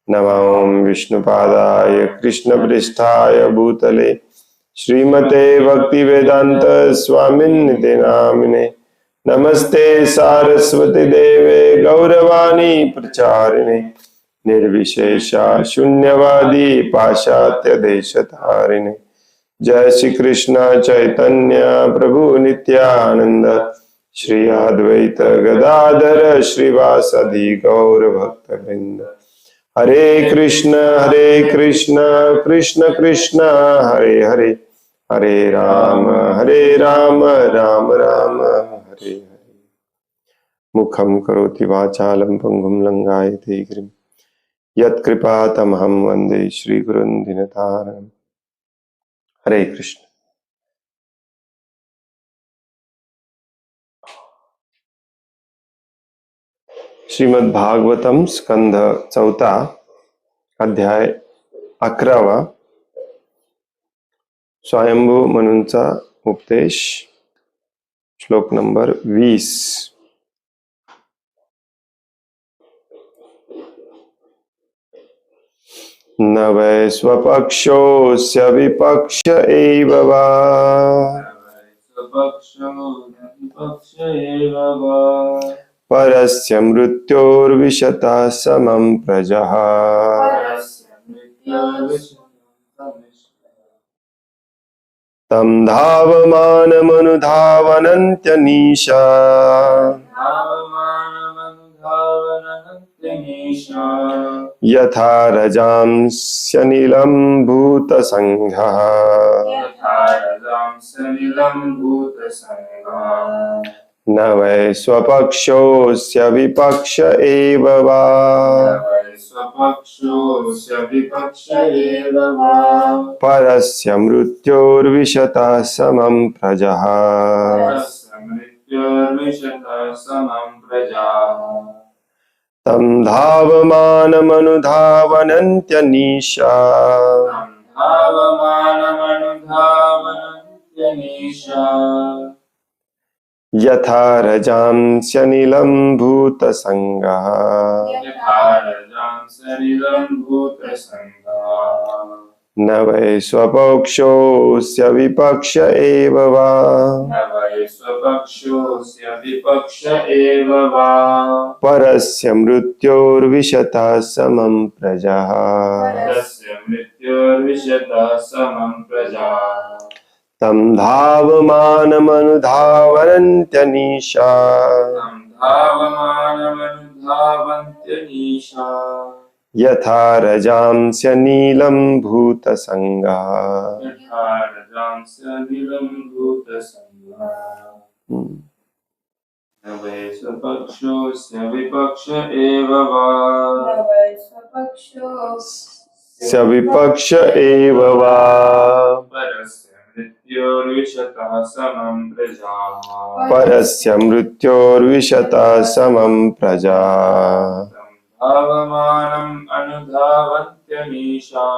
नमो विष्णुपादाय कृष्णपृष्ठाय भूतले श्रीमते भक्तिवेदांत स्वामिन्निते नामिने। नमस्ते सारस्वती देवे गौरवाणी प्रचारिणे निर्विशेषा शून्यवादी पाश्चात्य देशधारिणे। जय श्री कृष्ण चैतन्य प्रभु नित्यानंद श्री अद्वैत गदाधर श्रीवासदि गौर भक्त वृंद। हरे कृष्ण कृष्ण कृष्ण हरे हरे, हरे राम राम राम हरे हरे। मुखं करोति वाचालं पंगुं लंघयते गिरिं यत्कृपातमहं वन्दे श्रीगुरुं दीनतारिणम्। हरे कृष्ण। श्रीमद् भागवतम स्कंध 4 अध्याय 11 स्वयंभू मनूंचा उपदेश श्लोक नंबर 20। न वै स्वपक्षोऽस्य विपक्ष एव वा परस्य मृत्योर्विशतः समं प्रजः। तं धावमानमनुधावनन्त्यनीशा यथा रजांस्यनिलं भूतसंघः। न वै स्वपक्षोऽस्य विपक्ष एव वा परस्य मृत्योर्विशतः समं प्रजः। तं धावमानमनुधावनन्त्यनीशा यथा रजांस्यनिलं भूतसंगः। न वै स्वपक्षोऽस्य विपक्ष एव वा परस्य मृत्योर्विशतः समं प्रजः। तं धावमानमनुधावनन्त्यनीशा यथा रजांस्यनिलं भूतसंगः। न वै स्वपक्षोऽस्य विपक्ष एव वा विपक्ष एव वा परस्य मृत्योर्विशतः समं प्रजा। परस्य मृत्योर्विशतः समं प्रजा। धावमानम् अनुधावन्त्यनीशा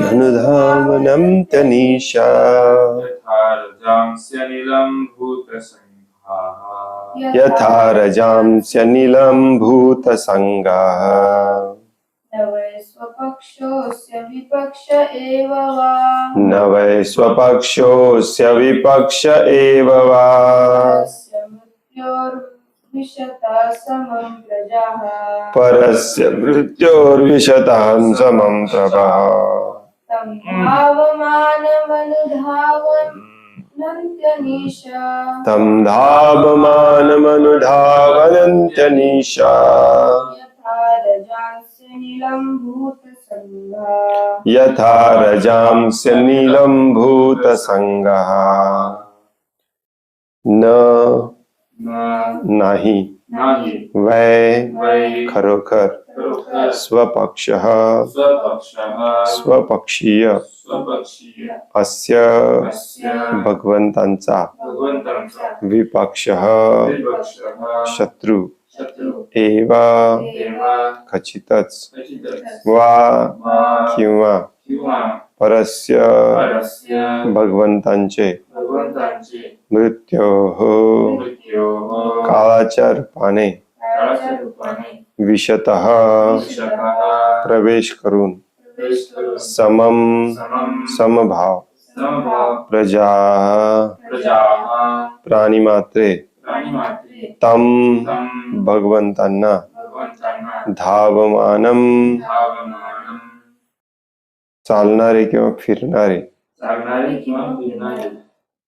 अनुधावनन्त्यनीशा यथा रजांस्यनिलं भूतसंघः। यथा रजांस्यनिलं भूतसंगः। न वै स्वपक्षोऽस्य विपक्ष एव वा न वै स्वपक्षोऽस्य विपक्ष एव वा परस्य मृत्योर्विशतः समं प्रभः। तं धावमानमनुधावनन्त्यनीशा तं धावमानमनुधावनन्त्यनीशा यथा रजांस्यनिलं भूतसंगः। न नाही वै खरोखर स्वपक्षः स्वपक्षीय अस्य भगवंतांचा विपक्षः शत्रु एव खचितच वा किंवा परस्य भगवंतांचे मृत्योः काळाच्या रूपाने विशतः विशतः प्रवेश करून प्रवेश करून समम समम समभाव समभाव प्रजा प्रजाः प्राणीमात्रे प्राणीमात्रे तम तं भगवंतांना भगवंतांना धावमानम धावमानं चालणारे किंवा फिरणारे चालणारे किंवा फिरणारे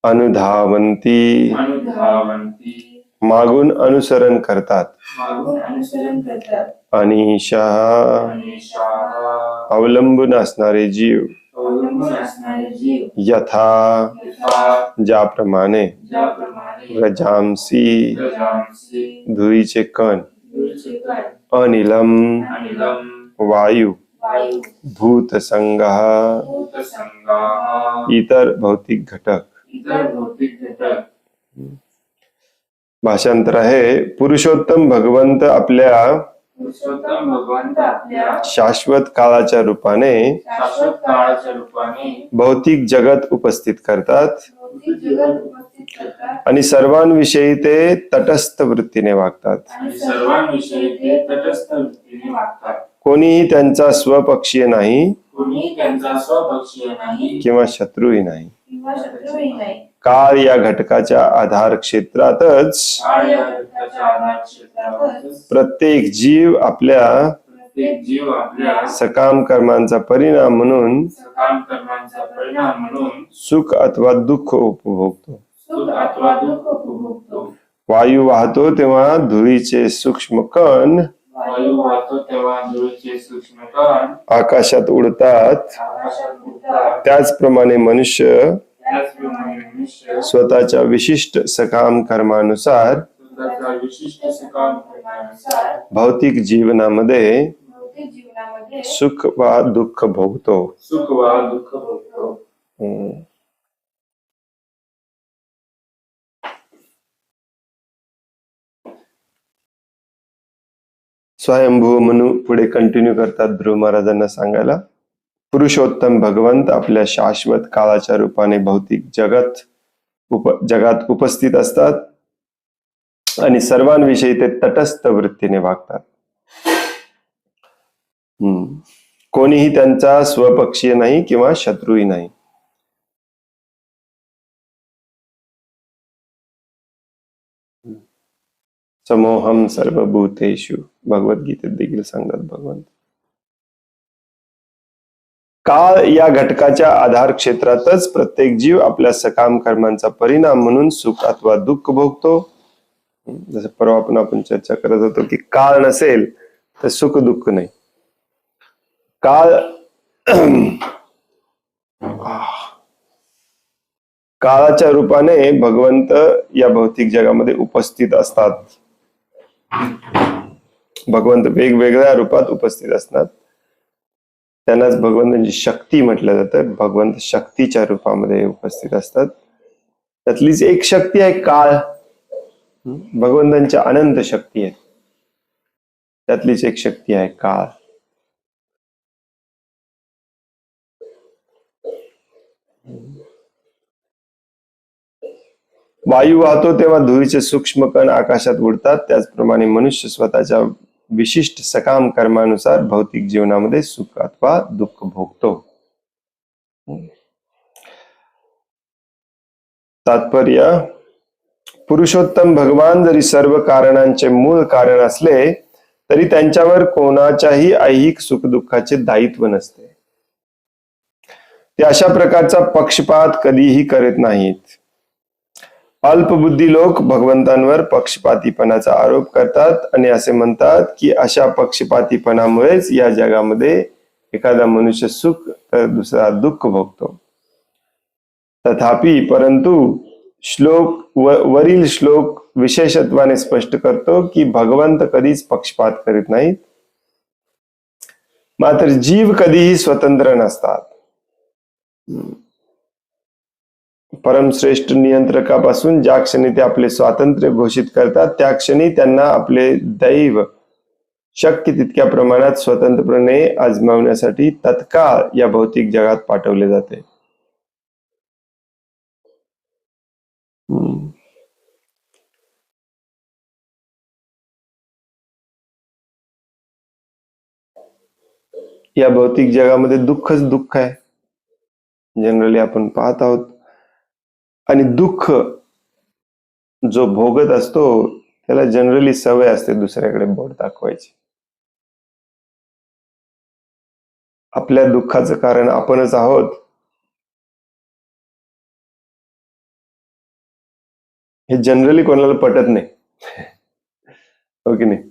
अनुधावंती अनुधावन्ति मागून अनुसरण करतात मागून अनुसरण करतात. अनिशः अनिशाः अवलंबून असणारे जीव अवलंबून असणारे जीव यथा यथा ज्याप्रमाणे ज्याप्रमाणे रजांसी रजांसी धुळीचे कण धूळचे कण अनिलम अनिलं वायू वायू भूतसंग भूतसंगाः इतर भौतिक घटक. इतर भौतिक घटक. भाषांतर आहे पुरुषोत्तम भगवंत आपल्या पुरुषोत्तम भगवंत आपल्या शाश्वत काळाच्या रूपाने शाश्वत काळाच्या रूपाने भौतिक जगत उपस्थित करतात भौतिक जगत उपस्थित करतात आणि सर्वांविषयी ते तटस्थ वृत्तीने वागतात. आणि सर्वांविषयी ते तटस्थ वृत्तीने वागतात. कोणीही त्यांचा स्वपक्षीय नाही कोणी त्यांचा स्वपक्षीय नाही किंवा शत्रूही नाही. किंवा शत्रूही नाही. काळ या घटकाच्या आधार क्षेत्रातच काळ या घटकाच्या आधार क्षेत्रातच प्रत्येक जीव आपल्या प्रत्येक जीव आपल्या सकाम कर्मांचा परिणाम म्हणून सकाम कर्मांचा परिणाम म्हणून सुख अथवा दुःख उपभोगतो. सुख अथवा दुःख उपभोगतो. वायू वाहतो तेव्हा धुळीचे सूक्ष्म कण वायू वाहतो तेव्हा धूळचे सूक्ष्म कण आकाशात उडतात. आकाशात उडतात. त्याचप्रमाणे मनुष्य त्याचप्रमाणे मनुष्य स्वतःच्या विशिष्ट सकाम कर्मानुसार स्वतःच्या विशिष्ट सकाम कर्मानुसार भौतिक जीवनामध्ये भौतिक जीवनामध्ये सुख वा दुःख भोगतो. सुख वा दुःख भोगतो. हम्म. स्वयंभू म्हणून पुढे कंटिन्यू करतात ध्रुव महाराजांना सांगायला. पुरुषोत्तम भगवंत आपल्या शाश्वत काळाच्या रूपाने भौतिक जगात उपस्थित असतात आणि सर्वांविषयी ते तटस्थ वृत्तीने वागतात. कोणीही त्यांचा स्वपक्षीय नाही किंवा शत्रूही नाही. समोहम सर्वभूतेषु भगवद्गीतेत देखील सांगतात भगवंत. काळ या घटकाच्या आधार क्षेत्रातच प्रत्येक जीव आपल्या सकाम कर्मांचा परिणाम म्हणून सुख अथवा दुःख भोगतो. जसं परवा आपण चर्चा करत होतो की काळ नसेल तर सुख दुःख नाही. काळ काळाच्या रूपाने भगवंत या भौतिक जगामध्ये उपस्थित असतात. भगवंत वेगवेगळ्या रूपात उपस्थित असतात. त्यांनाच भगवंतांची शक्ती म्हटलं जातं. भगवंत शक्तीच्या रूपामध्ये उपस्थित असतात. त्यातलीच एक शक्ती आहे काळ. भगवंतांच्या अनंत शक्ती आहेत. त्यातलीच एक शक्ती आहे काळ. वायू वाहतो तेव्हा धुळीचे सूक्ष्म कण आकाशात उडतात. त्याचप्रमाणे मनुष्य स्वतःच्या विशिष्ट सकाम कर्मानुसार भौतिक जीवनामध्ये सुख अथवा दुःख भोगतो. तात्पर्य पुरुषोत्तम भगवान जरी सर्व कारणांचे मूळ कारण असले तरी त्यांच्यावर कोणाच्याही ऐहिक सुखदुःखाचे दायित्व नसते. ते अशा प्रकारचा पक्षपात कधीही करत नाहीत. अल्पबुद्धी लोक भगवंतांवर पक्षपातीपणाचा आरोप करतात आणि असे म्हणतात की अशा पक्षपातीपणामुळेच या जगामध्ये एखादा मनुष्य सुख तर दुसरा दुःख भोगतो. तथापि परंतु वरील श्लोक विशेषत्वाने स्पष्ट करतो की भगवंत कधीच पक्षपात करीत नाहीत. मात्र जीव कधीही स्वतंत्र नसतात. परमश्रेष्ठ नियंत्रकापासून ज्या क्षणी ते आपले स्वातंत्र्य घोषित करतात त्या क्षणी त्यांना आपले दैव शक्य तितक्या प्रमाणात स्वतंत्रपणे आजमावण्यासाठी तत्काळ या भौतिक जगात पाठवले जाते. या भौतिक जगामध्ये दुःखच दुःख आहे, जनरली आपण पाहत आहोत. आणि दुःख जो भोगत असतो त्याला जनरली सवय असते दुसऱ्याकडे बोट दाखवायची. आपल्या दुःखाचं कारण आपणच आहोत हे जनरली कोणाला पटत नाही. हो की नाही?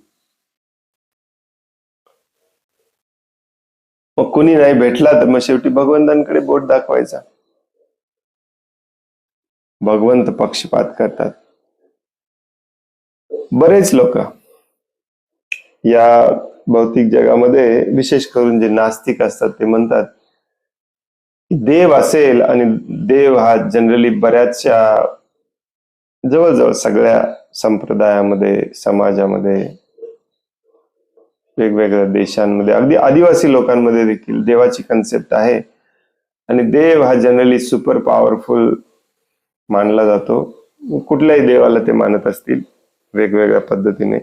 मग कुणी नाही भेटला तर मग शेवटी भगवंतांकडे बोट दाखवायचा. भगवंत पक्षपात करतात. बरेच लोक या भौतिक जगामध्ये, विशेष करून जे नास्तिक असतात, ते म्हणतात की देव असेल, आणि देव हा जनरली बऱ्याचशा जवळजवळ सगळ्या संप्रदायामध्ये, समाजामध्ये, वेगवेगळ्या देशांमध्ये, अगदी आदिवासी लोकांमध्ये देखील देवाची कन्सेप्ट आहे. आणि देव हा जनरली सुपर पॉवरफुल मानला जातो. कुठल्याही देवाला ते मानत असतील वेगवेगळ्या पद्धतीने,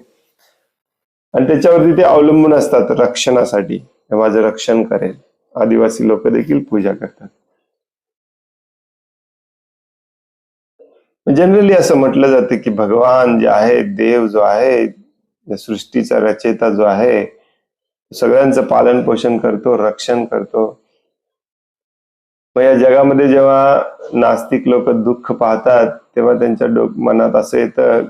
आणि त्याच्यावरती ते अवलंबून असतात रक्षणासाठी. माझं रक्षण करेल. आदिवासी लोक देखील पूजा करतात. जनरली असं म्हटलं जातं की भगवान जे आहे, देव जो आहे, सृष्टीचा रचयिता जो आहे, सगळ्यांचं पालन पोषण करतो, रक्षण करतो. मग या जगामध्ये जेव्हा नास्तिक लोक दुःख पाहतात तेव्हा त्यांच्या मनात असं येतं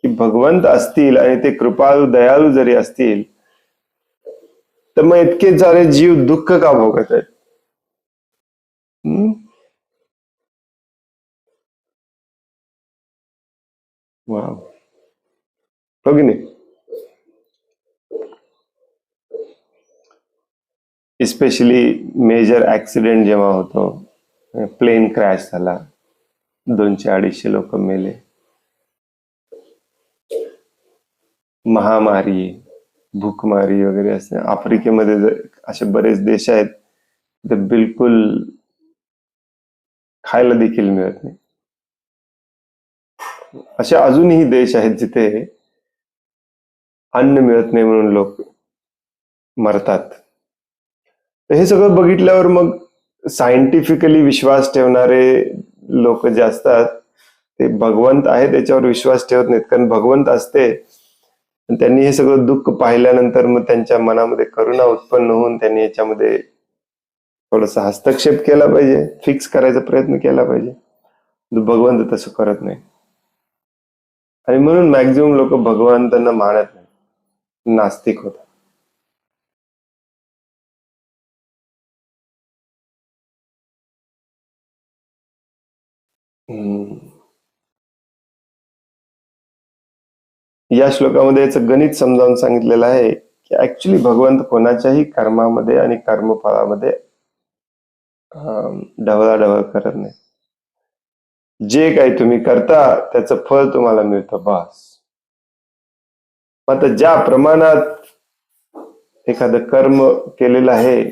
की भगवंत असतील आणि ते कृपाळू दयाळू जरी असतील तर मग इतके सारे जीव दुःख का भोगत आहेत? वाव. हो की नाही? स्पेशली मेजर ऍक्सिडेंट जेव्हा होतो, प्लेन क्रॅश झाला, 200-250 लोक मेले, महामारी, भूकमारी वगैरे असते. आफ्रिकेमध्ये असे बरेच देश आहेत ते बिलकुल खायला देखील मिळत नाही. असे अजूनही देश आहेत जिथे अन्न मिळत नाही म्हणून लोक मरतात. तर हे सगळं बघितल्यावर मग सायंटिफिकली विश्वास ठेवणारे लोक जे असतात ते भगवंत आहे त्याच्यावर विश्वास ठेवत नाहीत. कारण भगवंत असते, त्यांनी हे सगळं दुःख पाहिल्यानंतर मग त्यांच्या मनामध्ये करुणा उत्पन्न होऊन त्यांनी याच्यामध्ये थोडासा हस्तक्षेप केला पाहिजे, फिक्स करायचा प्रयत्न केला पाहिजे. भगवंत तसं करत नाही, आणि म्हणून मॅक्झिमम लोक भगवंतांना मानत नाही, नास्तिक होतात. या श्लोकामध्ये याचं गणित समजावून सांगितलेलं आहे की ऍक्च्युली भगवंत कोणाच्याही कर्मामध्ये आणि कर्मफळामध्ये ढवळाढवळ करत नाही. जे काही तुम्ही करता त्याचं फळ तुम्हाला मिळतं, बस. आता ज्या प्रमाणात एखादं कर्म केलेलं आहे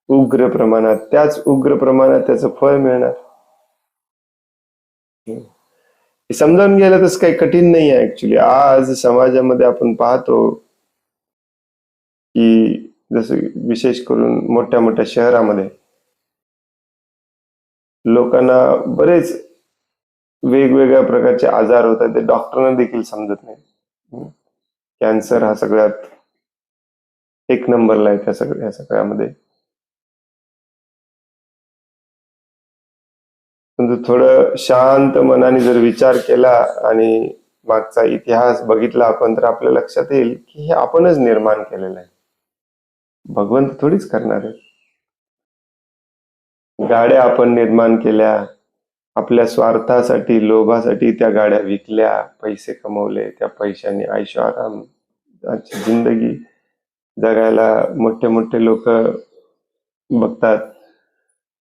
उग्र प्रमाणात, त्याच उग्र प्रमाणात त्याचं फळ मिळणार. समजावून घ्यायला तसं काही कठीण नाही आहे ऍक्च्युली. आज समाजामध्ये आपण पाहतो की जसं विशेष करून मोठ्या मोठ्या शहरामध्ये लोकांना बरेच वेगवेगळ्या प्रकारचे आजार होतात, ते डॉक्टरांना देखील समजत नाही. कॅन्सर हा सगळ्यात एक नंबरला आहे त्या सगळ्यामध्ये. पण थोडं शांत मनाने जर विचार केला आणि मागचा इतिहास बघितला आपण, तर आपल्या लक्षात येईल की हे आपणच निर्माण केलेलं आहे. भगवंत थोडीच करणार आहे. गाड्या आपण निर्माण केल्या, आपल्या स्वार्थासाठी, लोभासाठी त्या गाड्या विकल्या, पैसे कमवले, त्या पैशाने आयुष्य आराम जिंदगी जगायला मोठे मोठे लोक बघतात,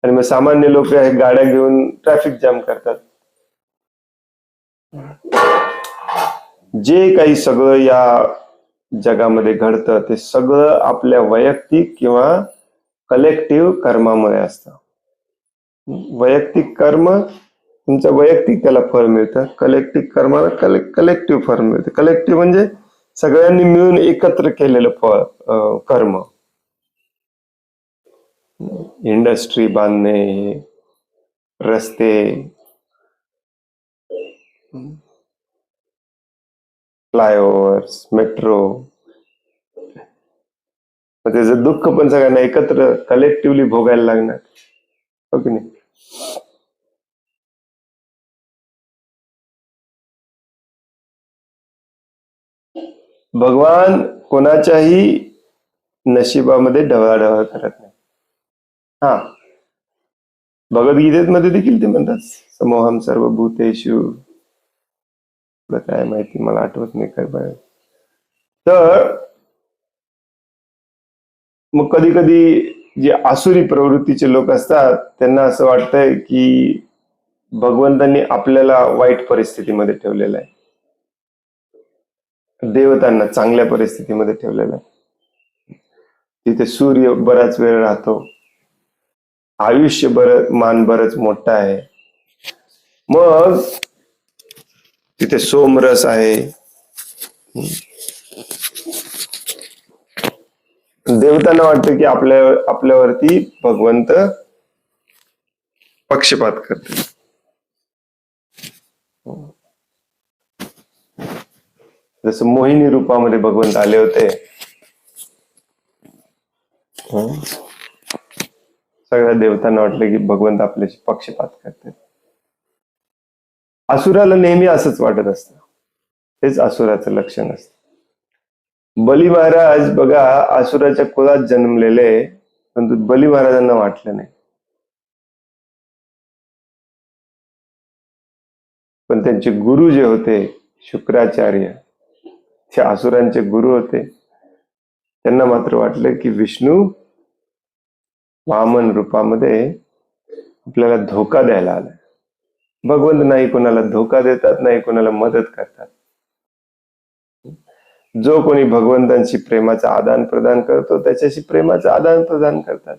आणि मग सामान्य लोक हे गाड्या घेऊन ट्रॅफिक जाम करतात. जे काही सगळं या जगामध्ये घडतं ते सगळं आपल्या वैयक्तिक किंवा कलेक्टिव्ह कर्मामुळे असतं. वैयक्तिक कर्म तुमचं वैयक्तिक त्याला फळ मिळतं, कलेक्टिव्ह कर्माला कलेक्टिव्ह फळ मिळतं. कलेक्टिव्ह म्हणजे सगळ्यांनी मिळून एकत्र केलेलं फळ, कर्म. इंडस्ट्री बांधणे, रस्ते, फ्लायओव्हर्स, मेट्रो, त्याचं दुःख पण सगळ्यांना एकत्र कलेक्टिव्हली भोगायला लागणार, हो की नाही? भगवान कोणाच्याही नशिबामध्ये ढवळाढवळ करत नाही. हा, भगवद्गीतेमध्ये देखील ते म्हणतात, समोहम सर्व भूतेषु, काय माहिती, मला आठवत नाही काय बाहेर. तर मग कधी कधी जे आसुरी प्रवृत्तीचे लोक असतात त्यांना असं वाटतंय की भगवंतांनी आपल्याला वाईट परिस्थितीमध्ये ठेवलेलं आहे, देवतांना चांगल्या परिस्थितीमध्ये ठेवलेलं आहे. तिथे सूर्य बराच वेळ राहतो, आयुष्य मान बरंच मोठं आहे, मग तिथे सोमरस आहे. देवतांना वाटतं की आपल्यावरती भगवंत पक्षपात करते. जसं मोहिनी रूपामध्ये भगवंत आले होते, सगळ्या देवतांना वाटलं की भगवंत आपल्याशी पक्षपात करते. असुराला नेहमी असंच वाटत असतं, हेच असुराचं लक्षण असतं. बली महाराज बघा असुराच्या कुळात जन्मलेले, परंतु बली महाराजांना वाटलं नाही. पण त्यांचे गुरु जे होते शुक्राचार्य, ते असुरांचे गुरु होते, त्यांना मात्र वाटलं की विष्णू वामन रूपामध्ये आपल्याला धोका द्यायला आलाय. भगवंत नाही कोणाला धोका देतात, नाही कोणाला मदत करतात. जो कोणी भगवंतांशी प्रेमाचं आदान प्रदान करतो त्याच्याशी प्रेमाचं आदान प्रदान करतात,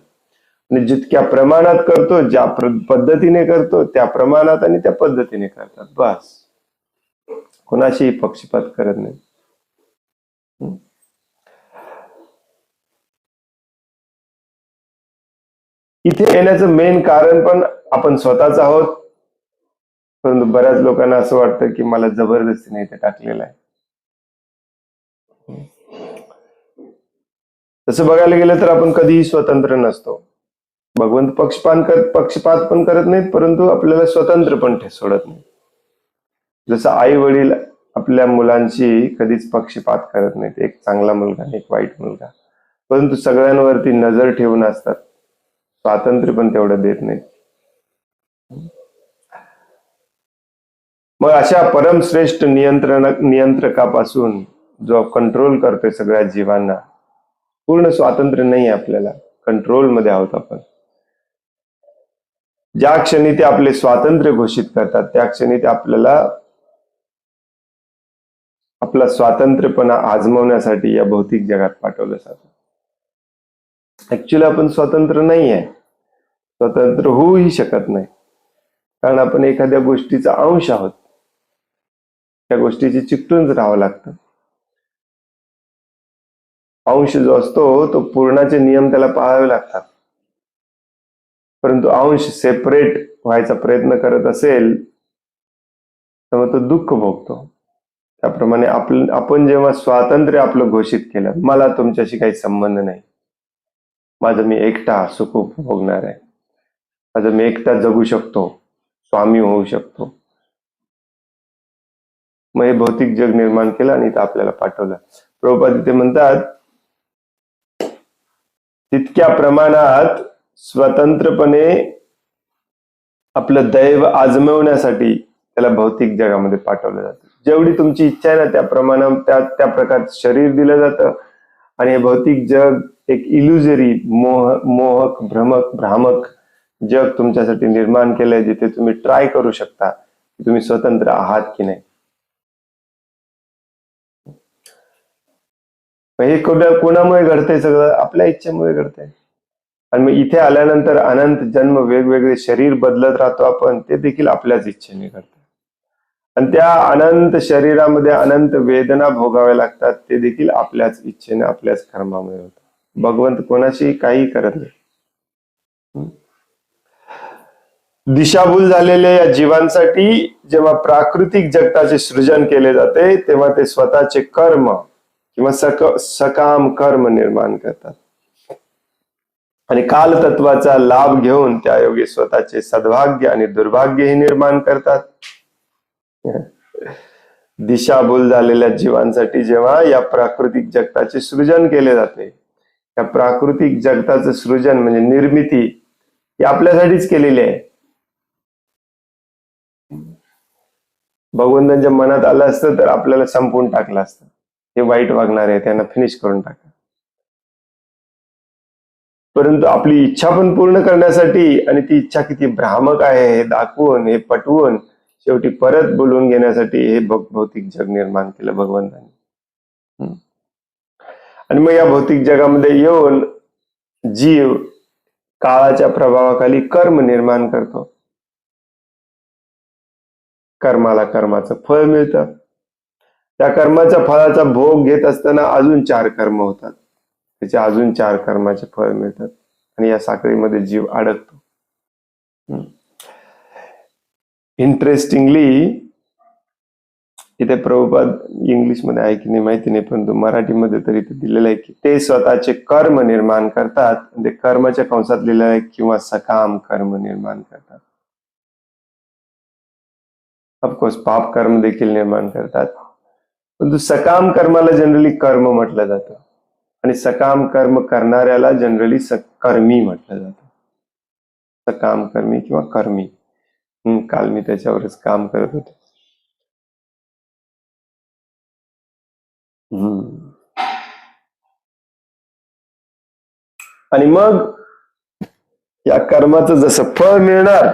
आणि जितक्या प्रमाणात करतो, ज्या पद्धतीने करतो त्या प्रमाणात आणि त्या पद्धतीने करतात, बस. कोणाशीही पक्षपात करत नाही. इथे येण्याचं मेन कारण पण आपण स्वतःच आहोत, परंतु बऱ्याच लोकांना असं वाटतं की मला जबरदस्तीने इथे टाकलेलं आहे. तसं बघायला गेलं तर आपण कधीही स्वतंत्र नसतो. भगवंत पक्षपात पण करत नाहीत, परंतु आपल्याला स्वतंत्र पण सोडत नाही. जसं आई वडील आपल्या मुलांशी कधीच पक्षपात करत नाहीत, एक चांगला मुलगा आणि एक वाईट मुलगा, परंतु सगळ्यांवरती नजर ठेवून असतात, स्वातंत्र्य पण तेवढं देत नाहीत. मग अशा परमश्रेष्ठ नियंत्रकापासून जो कंट्रोल करतोय सगळ्या जीवांना, पूर्ण स्वातंत्र्य नाही आहे आपल्याला, कंट्रोल मध्ये आहोत आपण. ज्या क्षणी ते आपले स्वातंत्र्य घोषित करतात त्या क्षणी ते आपल्याला आपला स्वातंत्र्यपणा आजमावण्यासाठी या भौतिक जगात पाठवलं जातं. ऍक्च्युअली आपण स्वतंत्र नाही आहे, स्वतंत्र होऊही शकत नाही, कारण आपण एखाद्या गोष्टीचा अंश आहोत. त्या गोष्टीची चिकटूनच राहावं लागतं. अंश जो असतो तो पूर्णाचे नियम त्याला पाळावे लागतात, परंतु अंश सेपरेट व्हायचा प्रयत्न करत असेल तर मग तो दुःख भोगतो. त्याप्रमाणे आपण जेव्हा स्वातंत्र्य आपलं घोषित केलं, मला तुमच्याशी काही संबंध नाही, माझं मी एकटा सुख भोगणार आहे, माझं मी एकटा जगू शकतो, स्वामी होऊ शकतो, मग हे भौतिक जग निर्माण केलं आणि इथं आपल्याला पाठवलं. प्रभुपाद तिथे म्हणतात, तितक्या प्रमाणात स्वतंत्रपणे आपलं दैव आजमावण्यासाठी त्याला भौतिक जगामध्ये पाठवलं जातं. जेवढी तुमची इच्छा आहे ना त्या प्रमाणात त्या प्रकारचं शरीर दिलं जातं, आणि हे भौतिक जग एक इल्युजरी, मोहक भ्रामक जग तुमच्यासाठी निर्माण केलंय, जिथे तुम्ही ट्राय करू शकता की तुम्ही स्वतंत्र आहात की नाही. हे कोणामुळे घडतंय? सगळं आपल्या इच्छेमुळे घडतंय. आणि मग इथे आल्यानंतर अनंत जन्म वेगवेगळे शरीर बदलत राहतो आपण, ते देखील आपल्याच इच्छेने घडतं. आणि त्या अनंत शरीरामध्ये अनंत वेदना भोगाव्या लागतात, ते देखील आपल्याच इच्छेने आपल्याच कर्मामुळे होतं. भगवंत कोणाशी काही करत नाही. दिशाभूल झालेल्या या जीवांसाठी जेव्हा प्राकृतिक जगताचे सृजन केले जाते तेव्हा ते स्वतःचे कर्म किंवा सकाम कर्म निर्माण करतात आणि कालतत्वाचा लाभ घेऊन त्यायोगे स्वतःचे सद्भाग्य आणि दुर्भाग्यही निर्माण करतात. दिशाभूल झालेल्या जीवांसाठी जेव्हा या प्राकृतिक जगताचे सृजन केले जाते, या प्राकृतिक जगताचं सृजन म्हणजे निर्मिती ही आपल्यासाठीच केलेली आहे. भगवंतांच्या मनात आलं असतं तर आपल्याला संपवून टाकलं असतं, हे वाईट वागणार आहे त्यांना फिनिश करून टाका. परंतु आपली इच्छा पण पूर्ण करण्यासाठी आणि ती इच्छा किती भ्रामक आहे हे दाखवून, हे पटवून शेवटी परत बोलवून घेण्यासाठी हे भौतिक जग निर्माण केलं भगवंतांनी. आणि मग या भौतिक जगामध्ये येऊन जीव काळाच्या प्रभावाखाली कर्म निर्माण करतो. कर्माला कर्माचं फळ मिळतं. त्या कर्माच्या फळाचा भोग घेत असताना अजून 4 कर्म होतात, त्याचे अजून 4 कर्माचे फळ मिळतात आणि या साखळीमध्ये जीव अडकतो. इंटरेस्टिंगली इथे प्रभुपाद इंग्लिशमध्ये आहे की नाही माहिती नाही, परंतु मराठीमध्ये तरी ते दिलेलं आहे की ते स्वतःचे कर्म निर्माण करतात. ते कर्माच्या कंसात लिहिलं आहे किंवा सकाम कर्म निर्माण करतात. ऑफकोर्स पाप कर्म देखील निर्माण करतात, परंतु सकाम कर्माला जनरली कर्म म्हटलं जातं आणि सकाम कर्म करणाऱ्याला जनरली कर्मी म्हटलं जातं. सकाम कर्मी किंवा कर्मी. काल मी त्याच्यावरच काम करत होतो. आणि मग या कर्माचं जसं फळ मिळणार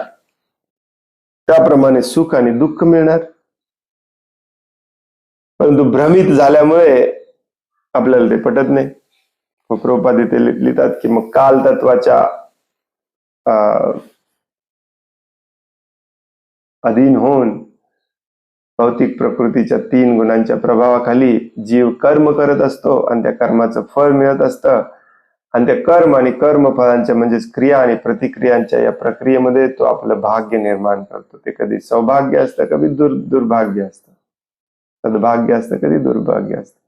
त्याप्रमाणे सुख आणि दुःख मिळणार. परंतु भ्रमित झाल्यामुळे आपल्याला ते पटत नाही. प्रभुपाद इथे लिहितात की मग काल तत्वाच्या अधीन होऊन भौतिक प्रकृतीच्या 3 गुणांच्या प्रभावाखाली जीव कर्म करत असतो आणि त्या कर्माचं फळ मिळत असतं. आणि त्या कर्म आणि कर्मफळांच्या म्हणजेच क्रिया आणि प्रतिक्रियांच्या या प्रक्रियेमध्ये तो आपलं भाग्य निर्माण करतो. ते कधी सौभाग्य असतं, कधी दुर्भाग्य असतं, सद्भाग्य असतं, कधी दुर्भाग्य असतं.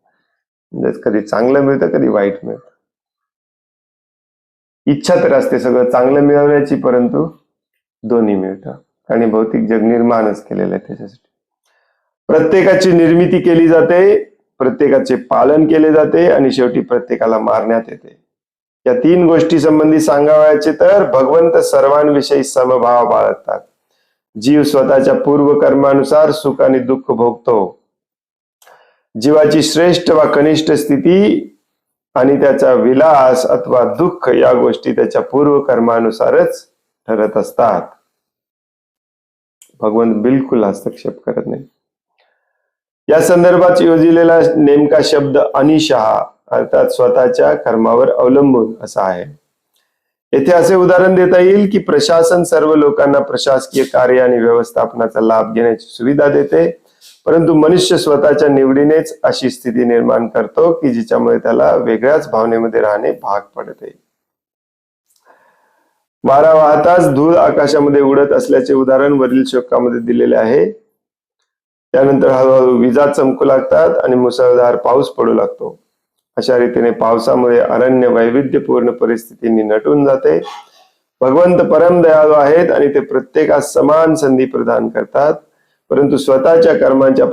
म्हणजे कधी चांगलं मिळतं, कधी वाईट मिळतं. इच्छा तर असते सगळं चांगलं मिळवण्याची, परंतु दोन्ही मिळतं आणि भौतिक जग निर्माणच केलेलं आहे त्याच्यासाठी. प्रत्येकाची निर्मिती केली जाते, प्रत्येकाचे पालन केले जाते आणि शेवटी प्रत्येकाला मारण्यात येते. या 3 गोष्टी संबंधी सांगावयाचे तर भगवंत सर्वांविषयी समभाव बाळगतात. जीव स्वतःच्या पूर्वकर्मानुसार सुख आणि दुःख भोगतो. जीवाची श्रेष्ठ वा कनिष्ठ स्थिती आणि त्याचा विलास अथवा दुःख या गोष्टी त्याच्या पूर्वकर्मानुसारच ठरत असतात. भगवंत बिलकुल हस्तक्षेप करत नाही. या संदर्भात योजिलेला नेमका शब्द अनिशहा अर्थात स्वतःच्या कर्मावर अवलंबून असा आहे. येथे असे उदाहरण देता येईल की प्रशासन सर्व लोकांना प्रशासकीय कार्य आणि व्यवस्थापनाचा लाभ घेण्याची सुविधा देते, परंतु मनुष्य स्वतःच्या निवडीनेच अशी स्थिती निर्माण करतो की जिच्यामुळे त्याला वेगळ्याच भावनेमध्ये राहणे भाग पडते. वारा वाहताच धूळ आकाशामध्ये उडत असल्याचे उदाहरण वरील श्लोकामध्ये दिलेले आहे. त्यानंतर हळूहळू विजा चमकू लागतात आणि मुसळधार पाऊस पडू लागतो. अशा रीतीने पावसामुळे अरण्य वैविध्यपूर्ण परिस्थितींनी नटून जाते. भगवंत परम दयाळू आहेत आणि ते प्रत्येकास समान संधी प्रदान करतात, परंतु स्वतःच्या कर्मांच्या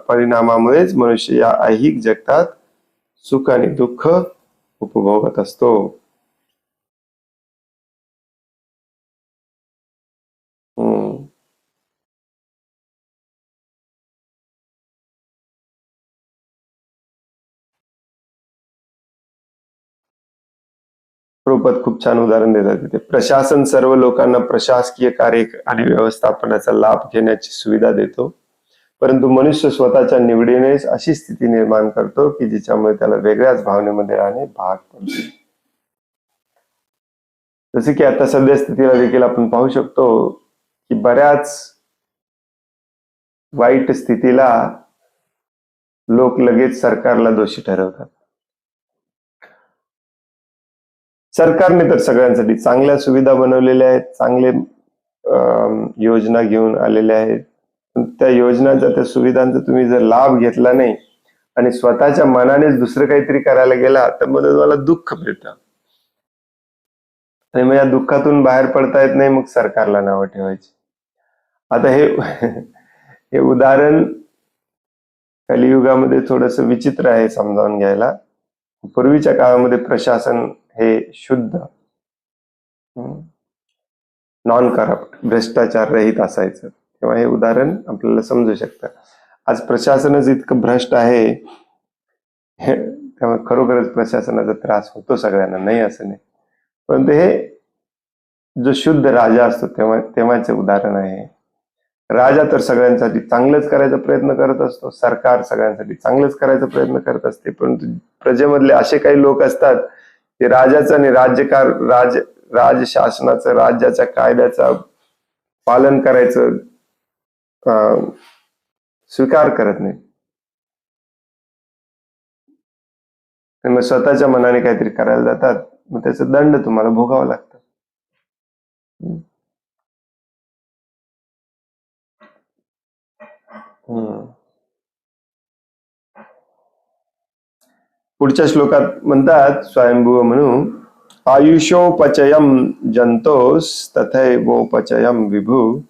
परिणामामुळेच मनुष्य या ऐहिक जगतात सुख आणि दुःख उपभोगत असतो. प्रभुपाद खूप छान उदाहरण देतात तिथे. प्रशासन सर्व लोकांना प्रशासकीय कार्य आणि व्यवस्थापनाचा लाभ घेण्याची सुविधा देतो, परंतु मनुष्य स्वतःच्या निवडीनेच अशी स्थिती निर्माण करतो की जिच्यामुळे त्याला वेगळ्याच भावनेमध्ये राहणे भाग पडते. जसे की आता सध्या स्थितीला देखील आपण पाहू शकतो की बऱ्याच वाईट स्थितीला लोक लगेच सरकारला दोषी ठरवतात. सरकारने तर सगळ्यांसाठी चांगल्या सुविधा बनवलेल्या आहेत, चांगले योजना घेऊन आलेल्या आहेत. पण त्या योजनांचा, त्या सुविधांचा तुम्ही जर लाभ घेतला नाही आणि स्वतःच्या मनानेच दुसरं काहीतरी करायला गेला तर मग तुम्हाला दुःख मिळतं. आणि मग या दुःखातून बाहेर पडता येत नाही, मग सरकारला नावं ठेवायची. आता हे हे उदाहरण कलियुगामध्ये थोडस विचित्र आहे समजावून घ्यायला. पूर्वीच्या काळामध्ये प्रशासन हे शुद्ध, नॉन करप्ट, भ्रष्टाचार रहित असायचं, तेव्हा हे उदाहरण आपल्याला समजू शकतं. आज प्रशासनच इतकं भ्रष्ट आहे, त्यामुळे खरोखरच प्रशासनाचा त्रास होतो सगळ्यांना, नाही असं नाही. परंतु हे जो शुद्ध राजा असतो तेव्हाचे उदाहरण आहे. राजा तर सगळ्यांसाठी चांगलंच करायचा प्रयत्न करत असतो, सरकार सगळ्यांसाठी चांगलंच करायचा प्रयत्न करत असते, परंतु प्रजेमधले असे काही लोक असतात ते राजाचं आणि राजशासनाचं, राज्याच्या कायद्याचं पालन करायचं स्वीकार करत नाही. मग स्वतःच्या मनाने काहीतरी करायला जातात, मग त्याचा दंड तुम्हाला भोगावा लागतं. पुढच्या श्लोकात म्हणतात स्वयंभुव म्हणून, आयुषोपचयम जंतोस तथैवोपचयम विभू,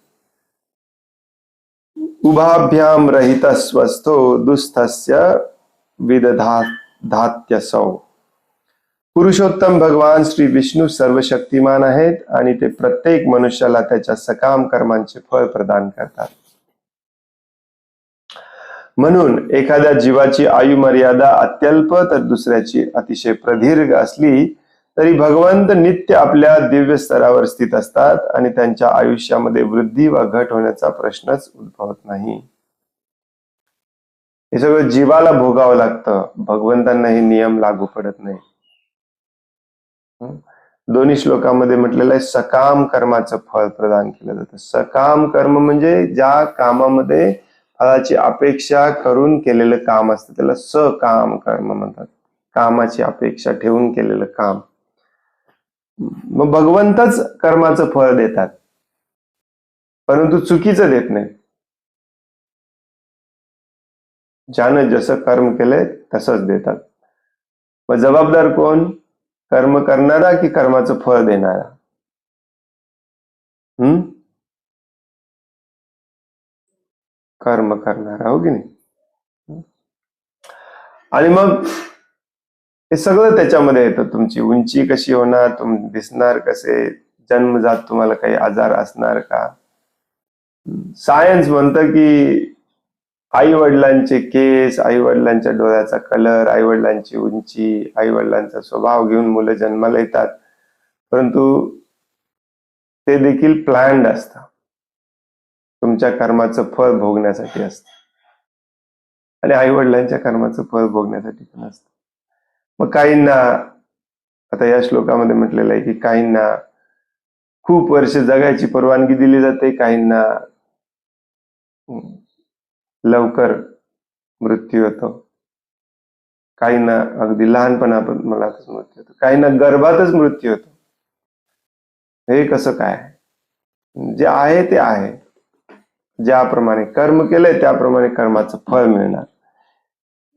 उभाभ्याम रहित स्वस्थो दुस्थस्य विदधात्यसौ. पुरुषोत्तम भगवान श्री विष्णू सर्व शक्तिमान आहेत आणि ते प्रत्येक मनुष्याला त्याच्या सकाम कर्मांचे फळ प्रदान करतात. म्हणून एखाद्या जीवाची आयु मर्यादा अत्यल्प तर दुसऱ्याची अतिशय प्रदीर्घ असली तरी भगवंत नित्य आपल्या दिव्य स्तरावर स्थित असतात आणि त्यांच्या आयुष्यामध्ये वृद्धी व घट होण्याचा प्रश्नच उद्भवत नाही. हे सगळं जीवाला भोगावं लागतं, भगवंतांना हे नियम लागू पडत नाही. दोन्ही श्लोकामध्ये म्हटलेलं आहे सकाम कर्माचं फळ प्रदान केलं जातं. सकाम कर्म म्हणजे ज्या कामामध्ये फळाची अपेक्षा करून केलेलं काम असतं त्याला सकाम कर्म म्हणतात. कामाची अपेक्षा ठेवून केलेलं काम. मग भगवंतच कर्माचं फळ देतात, परंतु चुकीचं देत नाही. ज्यानं जसं कर्म केलंय तसंच देतात. मग जबाबदार कोण? कर्म करणारा की कर्माचं फळ देणारा? कर्म करणारा, हो की नाही? आणि मग हे सगळं त्याच्यामध्ये येतं. तुमची उंची कशी होणार, तुम्ही दिसणार कसे, जन्मजात तुम्हाला काही आजार असणार का. सायन्स म्हणतं की आई वडिलांचे केस, आई वडिलांच्या डोळ्याचा कलर, आई वडिलांची उंची, आई वडिलांचा स्वभाव घेऊन मुलं जन्माला येतात, परंतु ते देखील प्लॅन्ड असतं, तुमच्या कर्माचं फळ भोगण्यासाठी असतं आणि आई वडिलांच्या कर्माचं फळ भोगण्यासाठी पण असतं. मग काहींना, आता या श्लोकामध्ये म्हटलेलं आहे की काहींना खूप वर्ष जगायची परवानगी दिली जाते, काहींना लवकर मृत्यू होतो, काहींना अगदी लहानपणापासून मृत्यू होतो, काहींना गर्भातच मृत्यू होतो. हे कसं काय? जे आहे ते आहे, ज्याप्रमाणे कर्म केलंय त्याप्रमाणे कर्माचं फळ मिळणार.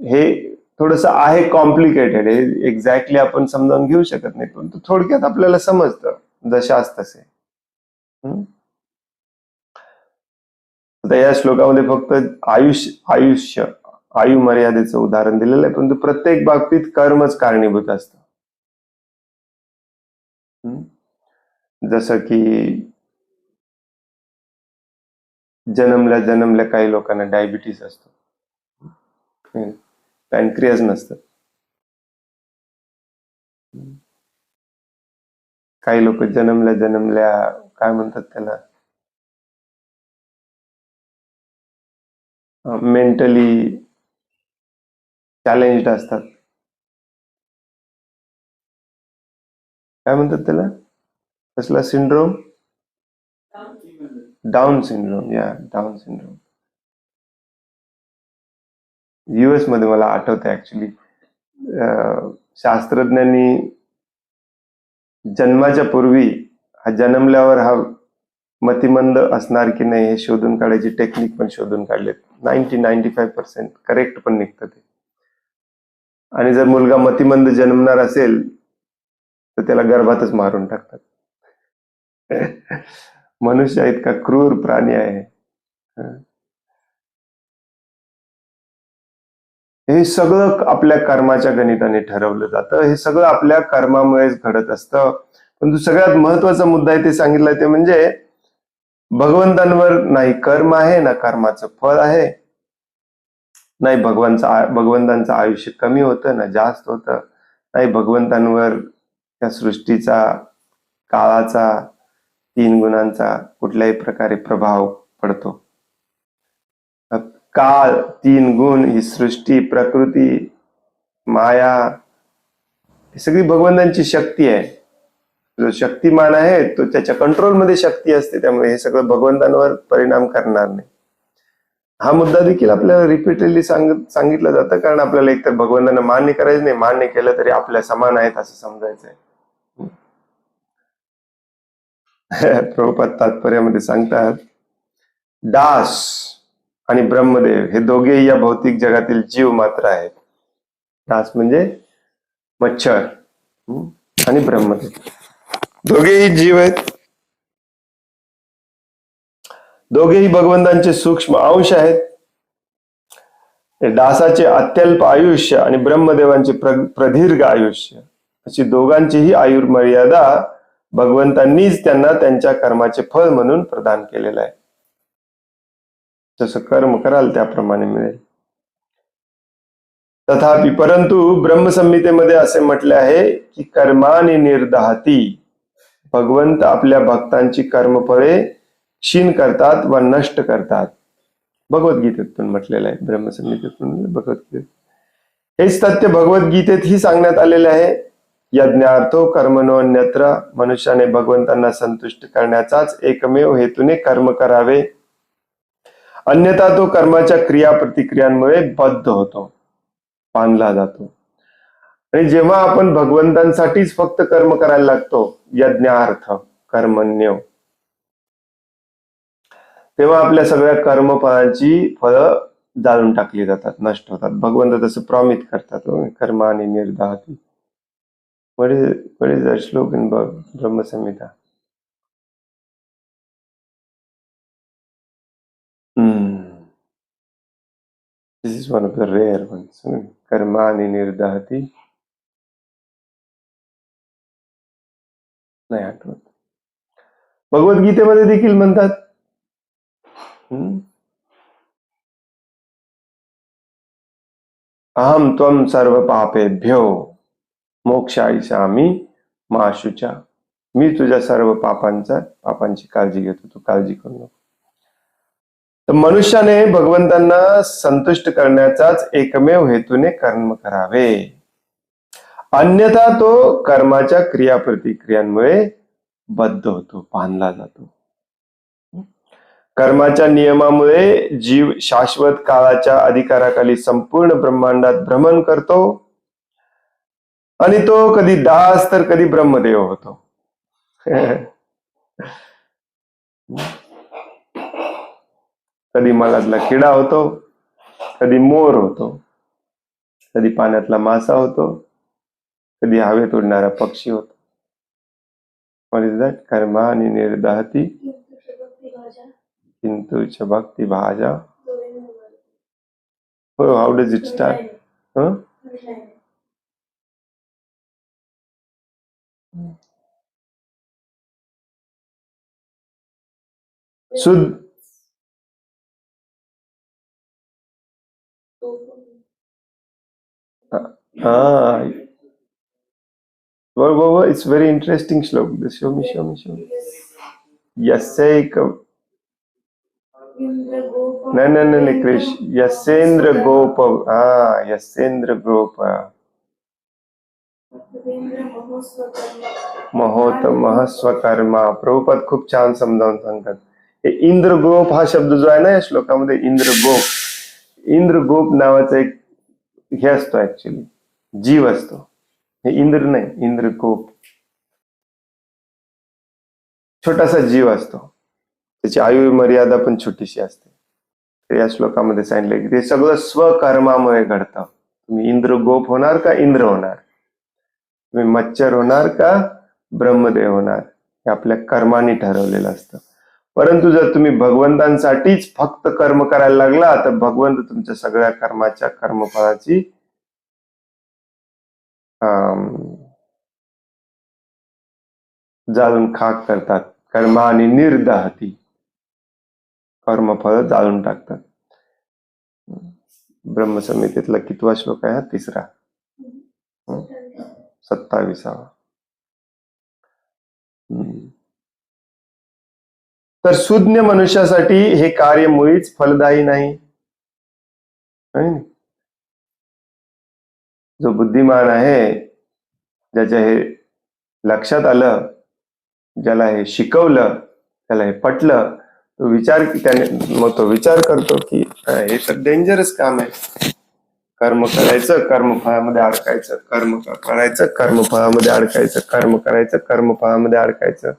हे थोडस आहे कॉम्प्लिकेटेड, हे एक्झॅक्टली आपण समजावून घेऊ शकत नाही, पण थोडक्यात आपल्याला समजतं जशाच तसे. आता या श्लोकामध्ये फक्त आयु मर्यादेचं उदाहरण दिलेलं आहे, परंतु प्रत्येक बाबतीत कर्मच कारणीभूत असतं. जसं की जन्मल्या काही लोकांना डायबिटीस असतो, पॅनक्रियास नसतं. काही लोक जन्मल्या काय म्हणतात त्याला, मेंटली चॅलेंज्ड असतात. काय म्हणतात त्याला, कसला syndrome? Down syndrome. Down syndrome. US मध्ये मला आठवतं ऍक्च्युली शास्त्रज्ञांनी जन्माच्या पूर्वी हा जन्मल्यावर हा मतिमंद असणार की नाही हे शोधून काढायची टेक्निक पण शोधून काढलेत. 95% करेक्ट पण निघतं ते. आणि जर मुलगा मतिमंद जन्मणार असेल तर त्याला गर्भातच मारून टाकतात. मनुष्य इतका क्रूर प्राणी आहे. हे सगळं आपल्या कर्माच्या गणिताने ठरवलं जातं. हे सगळं आपल्या कर्मामुळेच घडत असतं. परंतु सगळ्यात महत्वाचा मुद्दा इथे सांगितलाय ते म्हणजे भगवंतांवर नाही कर्म आहे ना कर्माचं फळ आहे, नाही भगवंतांचं आयुष्य कमी होतं ना जास्त होतं, नाही भगवंतांवर त्या सृष्टीचा काळाचा 3 गुणांचा कुठल्याही प्रकारे प्रभाव पडतो. काळ 3 गुण ही सृष्टी प्रकृती माया ही सगळी भगवंतांची शक्ती आहे. जो शक्तिमान आहे तो त्याच्या कंट्रोलमध्ये शक्ती असते, त्यामुळे हे सगळं भगवंतांवर परिणाम करणार नाही. हा मुद्दा देखील आपल्याला रिपीटेडली सांगितलं जातं, कारण आपल्याला एकतर भगवंतांना मान्य करायचं नाही, मान्य केलं तरी आपल्या समान आहेत असं समजायचंय. प्रभुपाद तात्पर्यामध्ये सांगतात दास आणि ब्रह्मदेव हे दोघेही या भौतिक जगातील जीव मात्र आहेत. दास म्हणजे मच्छर आणि ब्रह्मदेव दोघेही जीव आहेत. दोघेही भगवंतांचे सूक्ष्म अंश आहेत. दासाचे अत्यल्प आयुष्य आणि ब्रह्मदेवांचे प्रदीर्घ आयुष्य अशी दोघांचीही आयुर्मर्यादा भगवंतांनीच त्यांना त्यांच्या कर्माचे फळ म्हणून प्रदान केलेलं आहे. जसं कर्म कराल त्याप्रमाणे मिळेल. तथापि परंतु ब्रह्मसंहितेमध्ये असे म्हटले आहे की कर्मानि निर्दहती, भगवंत आपल्या भक्तांची कर्मफळे क्षीण करतात व नष्ट करतात. भगवद्गीतेतून म्हटलेलं आहे, ब्रह्मसंहितेतून भगवद्गीतेत. हेच तथ्य भगवद्गीतेतही सांगण्यात आलेले आहे. यज्ञार्थो कर्मणो अन्यत्र, मनुष्याने भगवंतांना संतुष्ट करण्याचाच एकमेव हेतूने कर्म करावे, अन्यथा तो कर्माच्या क्रिया प्रतिक्रियांमुळे बद्ध होतो, बांधला जातो. आणि जेव्हा आपण भगवंतांसाठीच फक्त कर्म करायला लागतो, यज्ञार्थ कर्मण्य, तेव्हा आपल्या सगळ्या कर्मफळांची फळं जाळून टाकली जातात, नष्ट होतात. भगवंत तसं प्रॉमिस करतात, कर्मानि निर्दहती. What is that श्लोक in Brahma Samhita? This is one of the rare ones. कर्मानि निर्दहती. नाही आठवत. भगवद्गीतेमध्ये देखील म्हणतात अहम त्वम सर्व पापेभ्यो मोक्षायिषामि मा शुचा. मी तुझ्या सर्व पापांची काळजी घेतो, तू काळजी करू नको. तर मनुष्याने भगवंतांना संतुष्ट करण्याचाच एकमेव हेतूने कर्म करावे, अन्यथा तो कर्माच्या क्रिया प्रतिक्रियांमुळे बद्ध होतो, बांधला जातो. कर्माच्या नियमामुळे जीव शाश्वत काळाच्या अधिकाराखाली संपूर्ण ब्रह्मांडात भ्रमण करतो आणि तो कधी दास तर कधी ब्रह्मदेव होतो. कधी मलातला किडा होतो, कधी मोर होतो, कधी पाण्यातला मासा होतो, कधी हवेत उडणारा पक्षी होतो. What is that? कर्मानि निर्दहती किंतु च भक्ति भाजा. Oh, how does it start? Huh? शुद्ध it's very interesting श्लोक. Show me. यस्यैक नहीं कृष्ण यसेंद्र गोप. यसेंद्र गोप महस्वकर्मा. प्रभुपाद खूप छान समजावून सांगतात. हे इंद्रगोप हा शब्द जो आहे ना या श्लोकामध्ये, इंद्रगोप नावाचा एक हे असतो, ऍक्च्युली जीव असतो. हे इंद्र नाही, इंद्रगोप. छोटासा जीव असतो, त्याची आयु मर्यादा पण छोटीशी असते. तर या श्लोकामध्ये सांगितलं की ते सगळं स्वकर्मामुळे घडतं. तुम्ही इंद्र गोप होणार का इंद्र होणार, तुम्ही मच्छर होणार का ब्रह्मदेव होणार, हे आपल्या कर्माने ठरवलेलं असतं. परंतु जर तुम्ही भगवंतांसाठीच फक्त कर्म करायला लागला तर भगवंत तुमच्या सगळ्या कर्माच्या कर्मफळाची जाळून खाक करतात. कर्माने निर्दहती, कर्मफळ जाळून टाकतात. ब्रह्मसंहितेतला कितवा श्लोक आहे हा? 3रा, 27वा. तर सुज्ञ मनुष्यासाठी हे कार्य मुळीच फलदायी नाही. जो बुद्धिमान आहे, ज्याच्या हे लक्षात आलं, ज्याला हे शिकवलं, त्याला हे पटलं, तो विचार करतो की हे तर डेंजरस काम आहे. कर्म करायचं, कर्मफळामध्ये अडकायचं, कर्म करायचं, कर्मफळामध्ये अडकायचं, कर्म करायचं, कर्मफळामध्ये अडकायचं,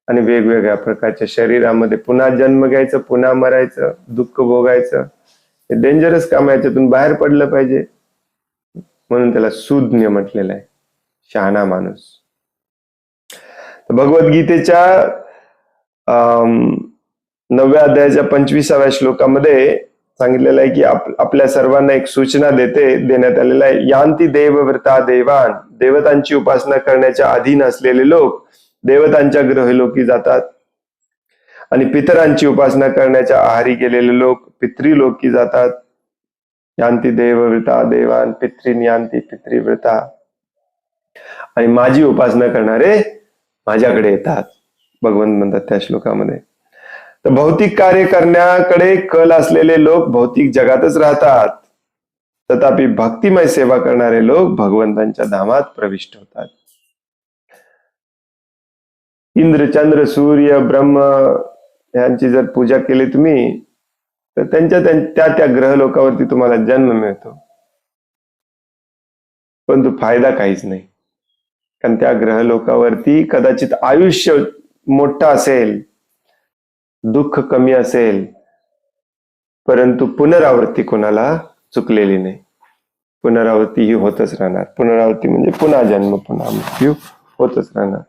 आणि वेगवेगळ्या प्रकारच्या शरीरामध्ये पुन्हा जन्म घ्यायचं, पुन्हा मरायचं, दुःख भोगायचं. हे डेंजरस काम आहे, याच्यातून बाहेर पडलं पाहिजे. म्हणून त्याला सुज्ञ म्हटलेलं आहे, शहाणा माणूस. भगवद्गीतेच्या 9व्या अध्यायाच्या 25व्या श्लोकामध्ये सांगितलेलं आहे की आपल्या सर्वांना एक सूचना देण्यात आलेला आहे. यांती देवव्रता देवान, देवतांची उपासना करण्याच्या अधीन असलेले लोक देवतांच्या ग्रहलोकी जातात, आणि पितरांची उपासना करण्याच्या आहारी गेलेले लोक पितृलोकी जातात. यांती देवव्रता देवान पितृन यांती पितृव्रता, आणि माझी उपासना करणारे माझ्याकडे येतात, भगवंत म्हणतात त्या श्लोकामध्ये. तर भौतिक कार्य करण्याकडे कल असलेले लोक भौतिक जगातच राहतात, तथापि भक्तिमय सेवा करणारे लोक भगवंतांच्या धामात प्रविष्ट होतात. इंद्र, चंद्र, सूर्य, ब्रह्म यांची जर पूजा केली तुम्ही, तर त्या ग्रह लोकावरती तुम्हाला जन्म मिळतो, परंतु फायदा काहीच नाही. कारण त्या ग्रह लोकावरती कदाचित आयुष्य मोठं असेल, दुःख कमी असेल, परंतु पुनरावृत्ती कोणाला चुकलेली नाही. पुनरावृत्ती ही होतच राहणार. पुनरावृत्ती म्हणजे पुन्हा जन्म, पुन्हा मृत्यू होतच राहणार.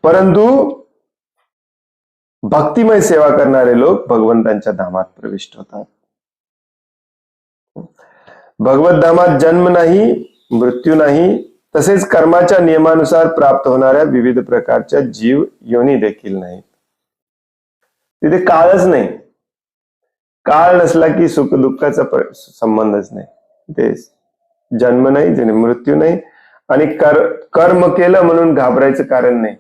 परंतु भक्तिमय सेवा करणारे लोक भगवंतांच्या धामात प्रविष्ट होतात. भगवत धामात जन्म नाही, मृत्यू नाही, तसेच कर्माच्या नियमानुसार प्राप्त होणाऱ्या विविध प्रकारच्या जीव योनी देखील नाही. तिथे काळच नाही. काळ नसला की सुख दुःखाचा संबंधच नाही. ते जन्म नाही, तिने मृत्यू नाही, आणि कर्म केलं म्हणून घाबरायचं कारण नाही.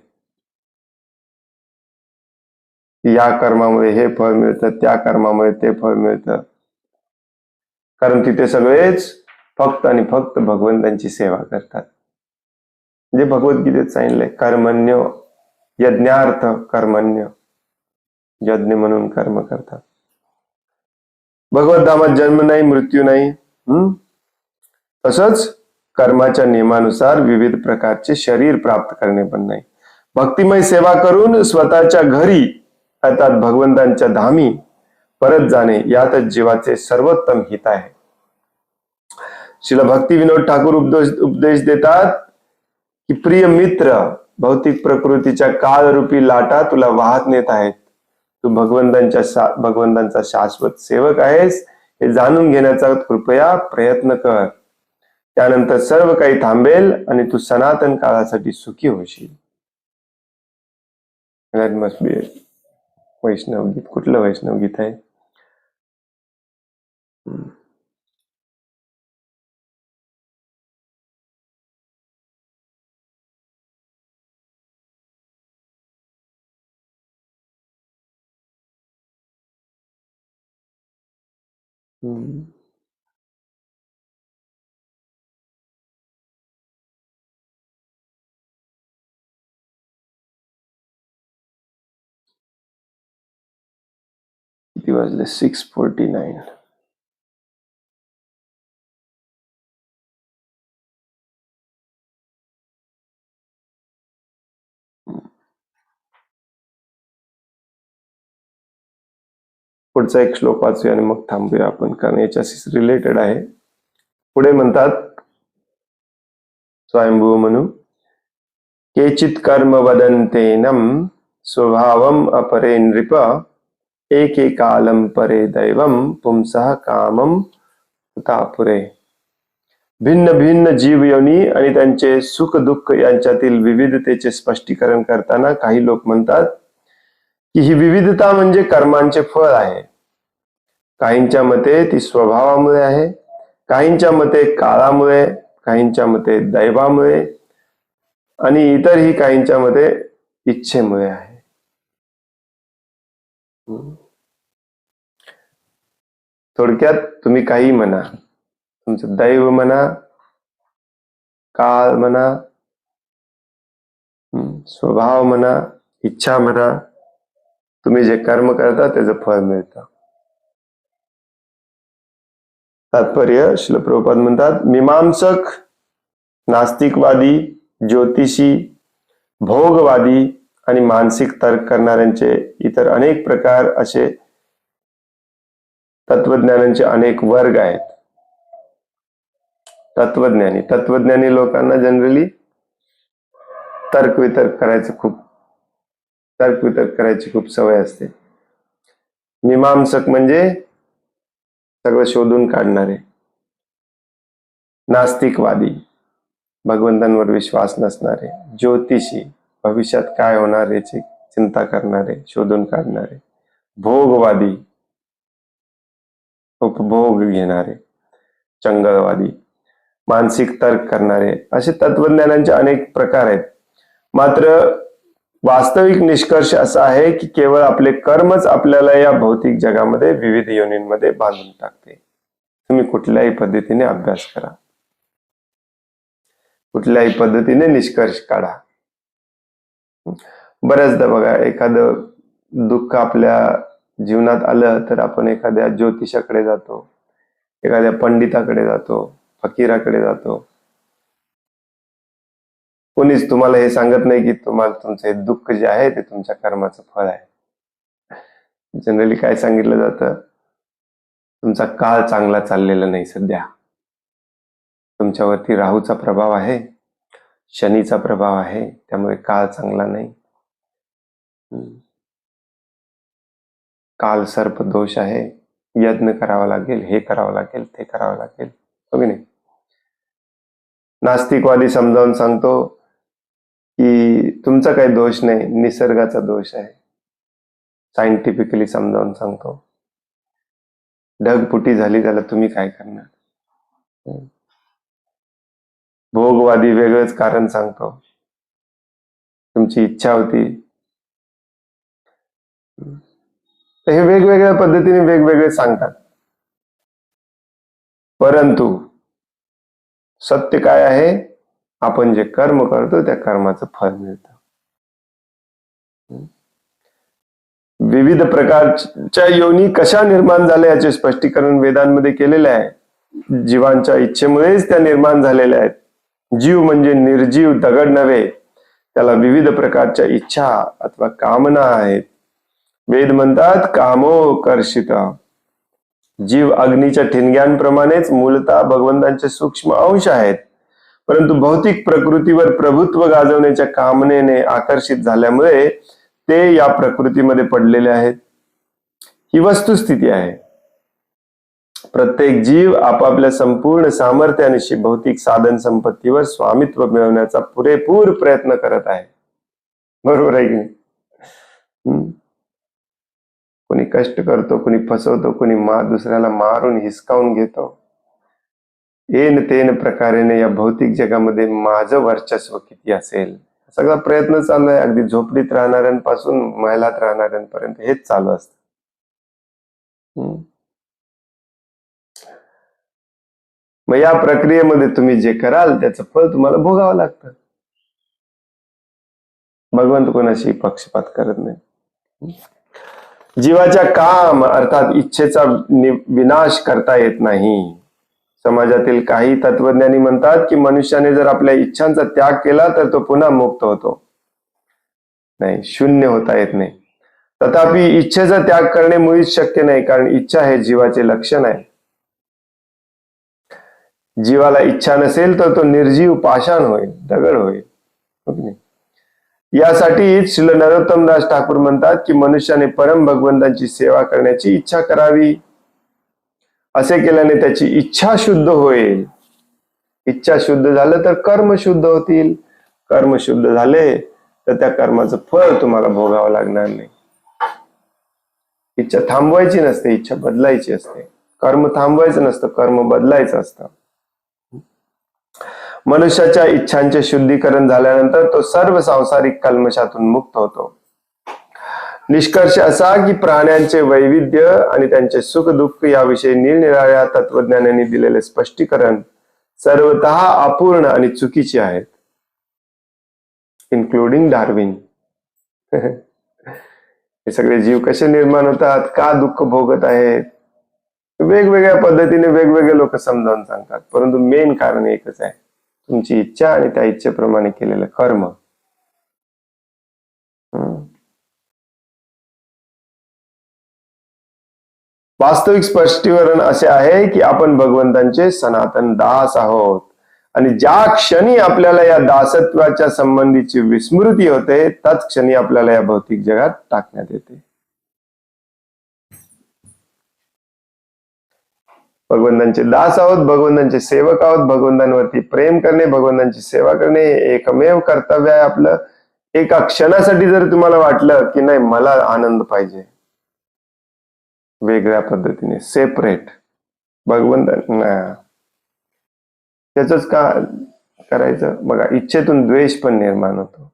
या कर्मामुळे हे फळ मिळतं, त्या कर्मामुळे ते फळ मिळतं. कारण तिथे सगळेच फक्त आणि फक्त भगवंतांची सेवा करतात. जे भगवद्गीतेत सांगितलंय, कर्मण्य यज्ञार्थ कर्मण्य, यज्ञ म्हणून कर्म करतात. भगवत धामात जन्म नाही, मृत्यू नाही. तसंच कर्माच्या नियमानुसार विविध प्रकारचे शरीर प्राप्त करणे पण नाही. भक्तिमय सेवा करून स्वतःच्या घरी अर्थात भगवंतांच्या धामी परत जाणे, यातच जीवाचे सर्वोत्तम हित आहे. श्रील भक्ती विनोद ठाकूर उपदेश देतात की प्रिय मित्र, भौतिक प्रकृतीच्या काळरूपी लाटा तुला वाहत नेत आहेत. तू भगवंतांचा शाश्वत सेवक आहेस हे जाणून घेण्याचा कृपया प्रयत्न कर. त्यानंतर सर्व काही थांबेल आणि तू सनातन काळासाठी सुखी होशील. मस्ट बी वैष्णव गीत. कुठलं वैष्णव गीत आहे? किती वाजले? 6:49. पुढचा एक श्लोक वाचूया आणि मग थांबूया आपण, कारण याच्याशी रिलेटेड आहे. पुढे म्हणतात स्वयंभू म्हणू, केचित कर्म वदन्तेनम स्वभावम अपरे नृप एके कालम परे दैवम पुंसः कामम तापुरे. भिन्न भिन्न जीव योनी आणि त्यांचे सुख दुःख यांच्यातील विविधतेचे स्पष्टीकरण करताना काही लोक म्हणतात की ही विविधता म्हणजे कर्मांचे फळ आहे. काहींच्या मते ती स्वभावामुळे आहे, काहींच्या मते काळामुळे, काहींच्या मते दैवामुळे आणि इतरही काहींच्या मते इच्छेमुळे आहे. थोडक्यात तुम्ही काही म्हणा, तुमचं दैव म्हणा, काळ म्हणा, स्वभाव म्हणा, इच्छा म्हणा, तुम्ही जे कर्म करता त्याचं फळ मिळतं. तात्पर्य श्रील प्रभुपाद म्हणतात, मीमांसक, नास्तिकवादी, ज्योतिषी, भोगवादी आणि मानसिक तर्क करणाऱ्यांचे इतर अनेक प्रकार, असे तत्वज्ञानांचे अनेक वर्ग आहेत. तत्वज्ञानी लोकांना जनरली तर्कवितर्क करायची खूप सवय असते. मीमांसक म्हणजे सगळं शोधून काढणारे. नास्तिकवादी, भगवंतांवर विश्वास नसणारे. ज्योतिषी, भविष्यात काय होणार याची चिंता करणारे, शोधून काढणारे. भोगवादी, उपभोग घेणारे. चंगळवादी, मानसिक तर्क करणारे. असे तत्वज्ञानांचे अनेक प्रकार आहेत. मात्र वास्तविक निष्कर्ष असा आहे की केवळ आपले कर्मच आपल्याला या भौतिक जगामध्ये विविध योनींमध्ये बांधून टाकते. तुम्ही कुठल्याही पद्धतीने अभ्यास करा, कुठल्याही पद्धतीने निष्कर्ष काढा. बऱ्याचदा बघा, एखादं दुःख आपल्या जीवनात आलं तर आपण एखाद्या ज्योतिषाकडे जातो, एखाद्या पंडिताकडे जातो, फकीराकडे जातो. कोणीच तुम्हाला हे सांगत नाही की तुम्हाला तुमचे दुःख जे आहे ते तुमच्या कर्माचं फळ आहे. जनरली काय सांगितलं जातं, तुमचा काळ चांगला चाललेला नाही सध्या, तुमच्यावरती राहूचा प्रभाव आहे, शनीचा प्रभाव आहे, त्यामुळे काळ चांगला नाही. काल सर्प दोष आहे, यज्ञ करावा लागेल, हे करावं लागेल, ते करावं लागेल. हो की नाही? नास्तिकवादी समजावून सांगतो की तुमचा काही दोष नाही, निसर्गाचा दोष आहे. सायंटिफिकली समजावून सांगतो. ढगफुटी झाली त्याला तुम्ही काय करणार. भोगवादी वेगळंच कारण सांगतो, तुमची इच्छा होती. हे वेगवेगळ्या पद्धतीने वेगवेगळे सांगतात. परंतु सत्य काय आहे, आपण जे कर्म करतो त्या कर्माचं फळ मिळतं. विविध प्रकारच्या योनी कशा निर्माण झाल्या याचे स्पष्टीकरण वेदांमध्ये केलेले आहे. जीवांच्या इच्छेमुळेच त्या निर्माण झालेल्या आहेत. जीव म्हणजे निर्जीव दगड नव्हे, त्याला विविध प्रकारच्या इच्छा अथवा कामना आहेत. वेद म्हणतात कामोकर्षित. जीव अग्नीच्या ठिणग्यांप्रमाणेच मूलतः भगवंतांचे सूक्ष्म अंश आहेत, परंतु भौतिक प्रकृतीवर प्रभुत्व गाजवण्याच्या कामनेने आकर्षित झाल्यामुळे ते या प्रकृतीमध्ये पडलेले आहेत. ही वस्तुस्थिती आहे. प्रत्येक जीव आपापल्या संपूर्ण सामर्थ्यानिशी भौतिक साधन संपत्तीवर स्वामित्व मिळवण्याचा पुरेपूर प्रयत्न करत आहे. बरोबर आहे की नाही? कोणी कष्ट करतो, कोणी फसवतो, कोणी दुसऱ्याला मारून हिसकावून घेतो. येन तेन प्रकारेने या भौतिक जगामध्ये माझं वर्चस्व किती असेल, सगळा प्रयत्न चालू आहे. अगदी झोपडीत राहणाऱ्यांपासून महलात राहणाऱ्यांपर्यंत हेच चालू असतं. मग या प्रक्रियेमध्ये तुम्ही जे कराल त्याचं फळ तुम्हाला भोगावं लागतं. भगवंत कोणाशी पक्षपात करत नाही. जीवाच्या काम अर्थात इच्छेचा विनाश करता येत नाही. समाजातील काही तत्वज्ञानी म्हणतात की मनुष्याने जर आपल्या इच्छांचा त्याग केला तर तो पुन्हा मुक्त होतो. नाही, शून्य होता येत नाही. तथापि इच्छेचा त्याग करणे मुळीच शक्य नाही, कारण इच्छा हे जीवाचे लक्षण आहे. जीवाला इच्छा नसेल तर तो निर्जीव पाषाण होईल, दगड होईल. हो की नाही? यासाठी श्रील नरोत्तमदास ठाकूर म्हणतात की मनुष्याने परम भगवंतांची सेवा करण्याची इच्छा करावी. असे केल्याने त्याची इच्छा शुद्ध होईल. इच्छा शुद्ध झालं तर कर्म शुद्ध होतील. कर्म शुद्ध झाले तर त्या कर्माचं फळ तुम्हाला भोगावं लागणार नाही. इच्छा थांबवायची नसते, इच्छा बदलायची असते. कर्म थांबवायचं नसतं, कर्म बदलायचं असतं. मनुष्याच्या इच्छांचे शुद्धीकरण झाल्यानंतर तो सर्व सांसारिक कल्मशातून मुक्त होतो. निष्कर्ष असा की प्राण्यांचे वैविध्य आणि त्यांचे सुख दुःख याविषयी निरनिराळ्या तत्वज्ञानाने दिलेले स्पष्टीकरण सर्वतः अपूर्ण आणि चुकीचे आहेत, इन्क्लुडिंग डार्विन. हे सगळे जीव कसे निर्माण होतात, का दुःख भोगत आहेत, वेगवेगळ्या पद्धतीने वेगवेगळे लोक समजावून सांगतात, परंतु मेन कारण एकच आहे, तुमची इच्छा आणि त्या इच्छेप्रमाणे केलेलं कर्म. वास्तविक स्पष्टीकरण असे आहे की आपण भगवंतांचे सनातन दास आहोत आणि ज्या क्षणी आपल्याला या दासत्वाच्या संबंधीची विस्मृती होते त्याच क्षणी आपल्याला या भौतिक जगात टाकण्यात येते. भगवंतांचे दास आहोत, भगवंतांचे सेवक आहोत, भगवंतांवरती प्रेम करणे, भगवंतांची सेवा करणे एकमेव कर्तव्य आहे आपलं. एका क्षणासाठी जर तुम्हाला वाटलं की नाही मला आनंद पाहिजे वेगळ्या पद्धतीने सेपरेट भगवंतांना, त्याच का करायचं बघा, इच्छेतून द्वेष पण निर्माण होतो.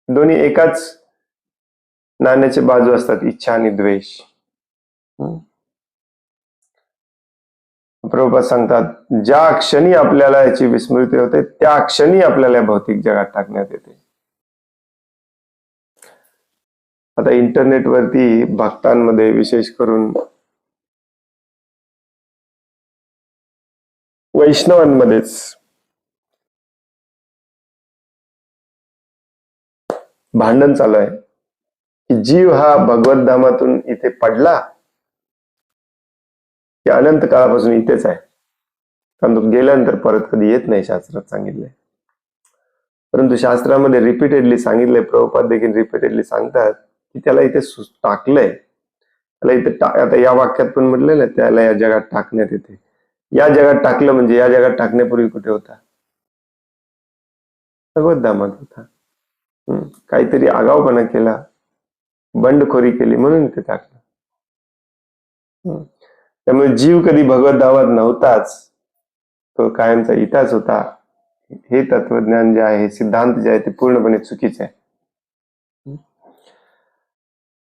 दोन्ही एकाच नाण्याचे बाजू असतात, इच्छा आणि द्वेष. प्रभुपाद सांगतात ज्या क्षणी आपल्याला याची विस्मृती होते त्या क्षणी आपल्याला भौतिक जगात टाकण्यात येते. आता इंटरनेटवरती भक्तांमध्ये विशेष करून वैष्णवांमध्येच भांडण चालू आहे की जीव हा भगवत धामातून इथे पडला की अनंत काळापासून इथेच आहे, कारण तो गेल्यानंतर परत कधी येत नाही, शास्त्रात सांगितलंय. परंतु शास्त्रामध्ये रिपीटेडली सांगितलंय, प्रभुपाद देखील रिपीटेडली सांगतात की त्याला इथे टाकलंय, त्याला इथे आता या वाक्यात पण म्हटलंय ना, त्याला या जगात टाकण्यात येते. या जगात टाकलं म्हणजे या जगात टाकण्यापूर्वी कुठे होता? भगवत धामात होता. काहीतरी आगाऊपणा केला, बंडखोरी केली म्हणून इथे टाकलं. त्यामुळे जीव कधी भगवत धामात नव्हताच, तो कायमचा इथाच होता. हे तत्वज्ञान जे आहे, हे सिद्धांत जे आहे ते पूर्णपणे चुकीचे आहे.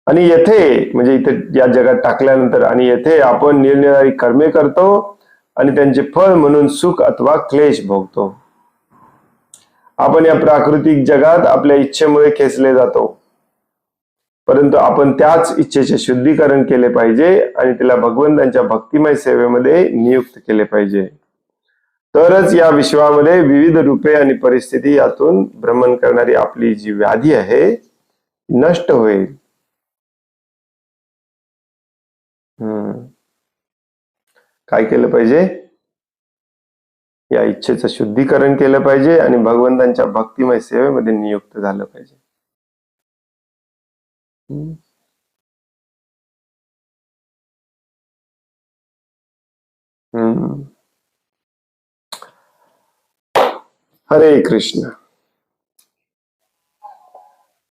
आणि येथे म्हणजे इथे या जगात टाकल्यानंतर आणि येथे आपण निरनिराळी कर्मे करतो आणि त्यांचे फळ म्हणून सुख अथवा क्लेश भोगतो. आपण या प्राकृतिक जगात आपल्या इच्छेमुळे खेचले जातो, परंतु आपण त्याच इच्छेचे शुद्धीकरण केले पाहिजे आणि तिला भगवंतांच्या भक्तिमय सेवेमध्ये नियुक्त केले पाहिजे. तरच या विश्वामध्ये विविध रूपे आणि परिस्थिती यातून भ्रमण करणारी आपली जी व्याधी आहे नष्ट होईल. काय केलं पाहिजे? या इच्छेचं शुद्धीकरण केलं पाहिजे आणि भगवंतांच्या भक्तिमय सेवेमध्ये नियुक्त झालं पाहिजे. हरे कृष्ण.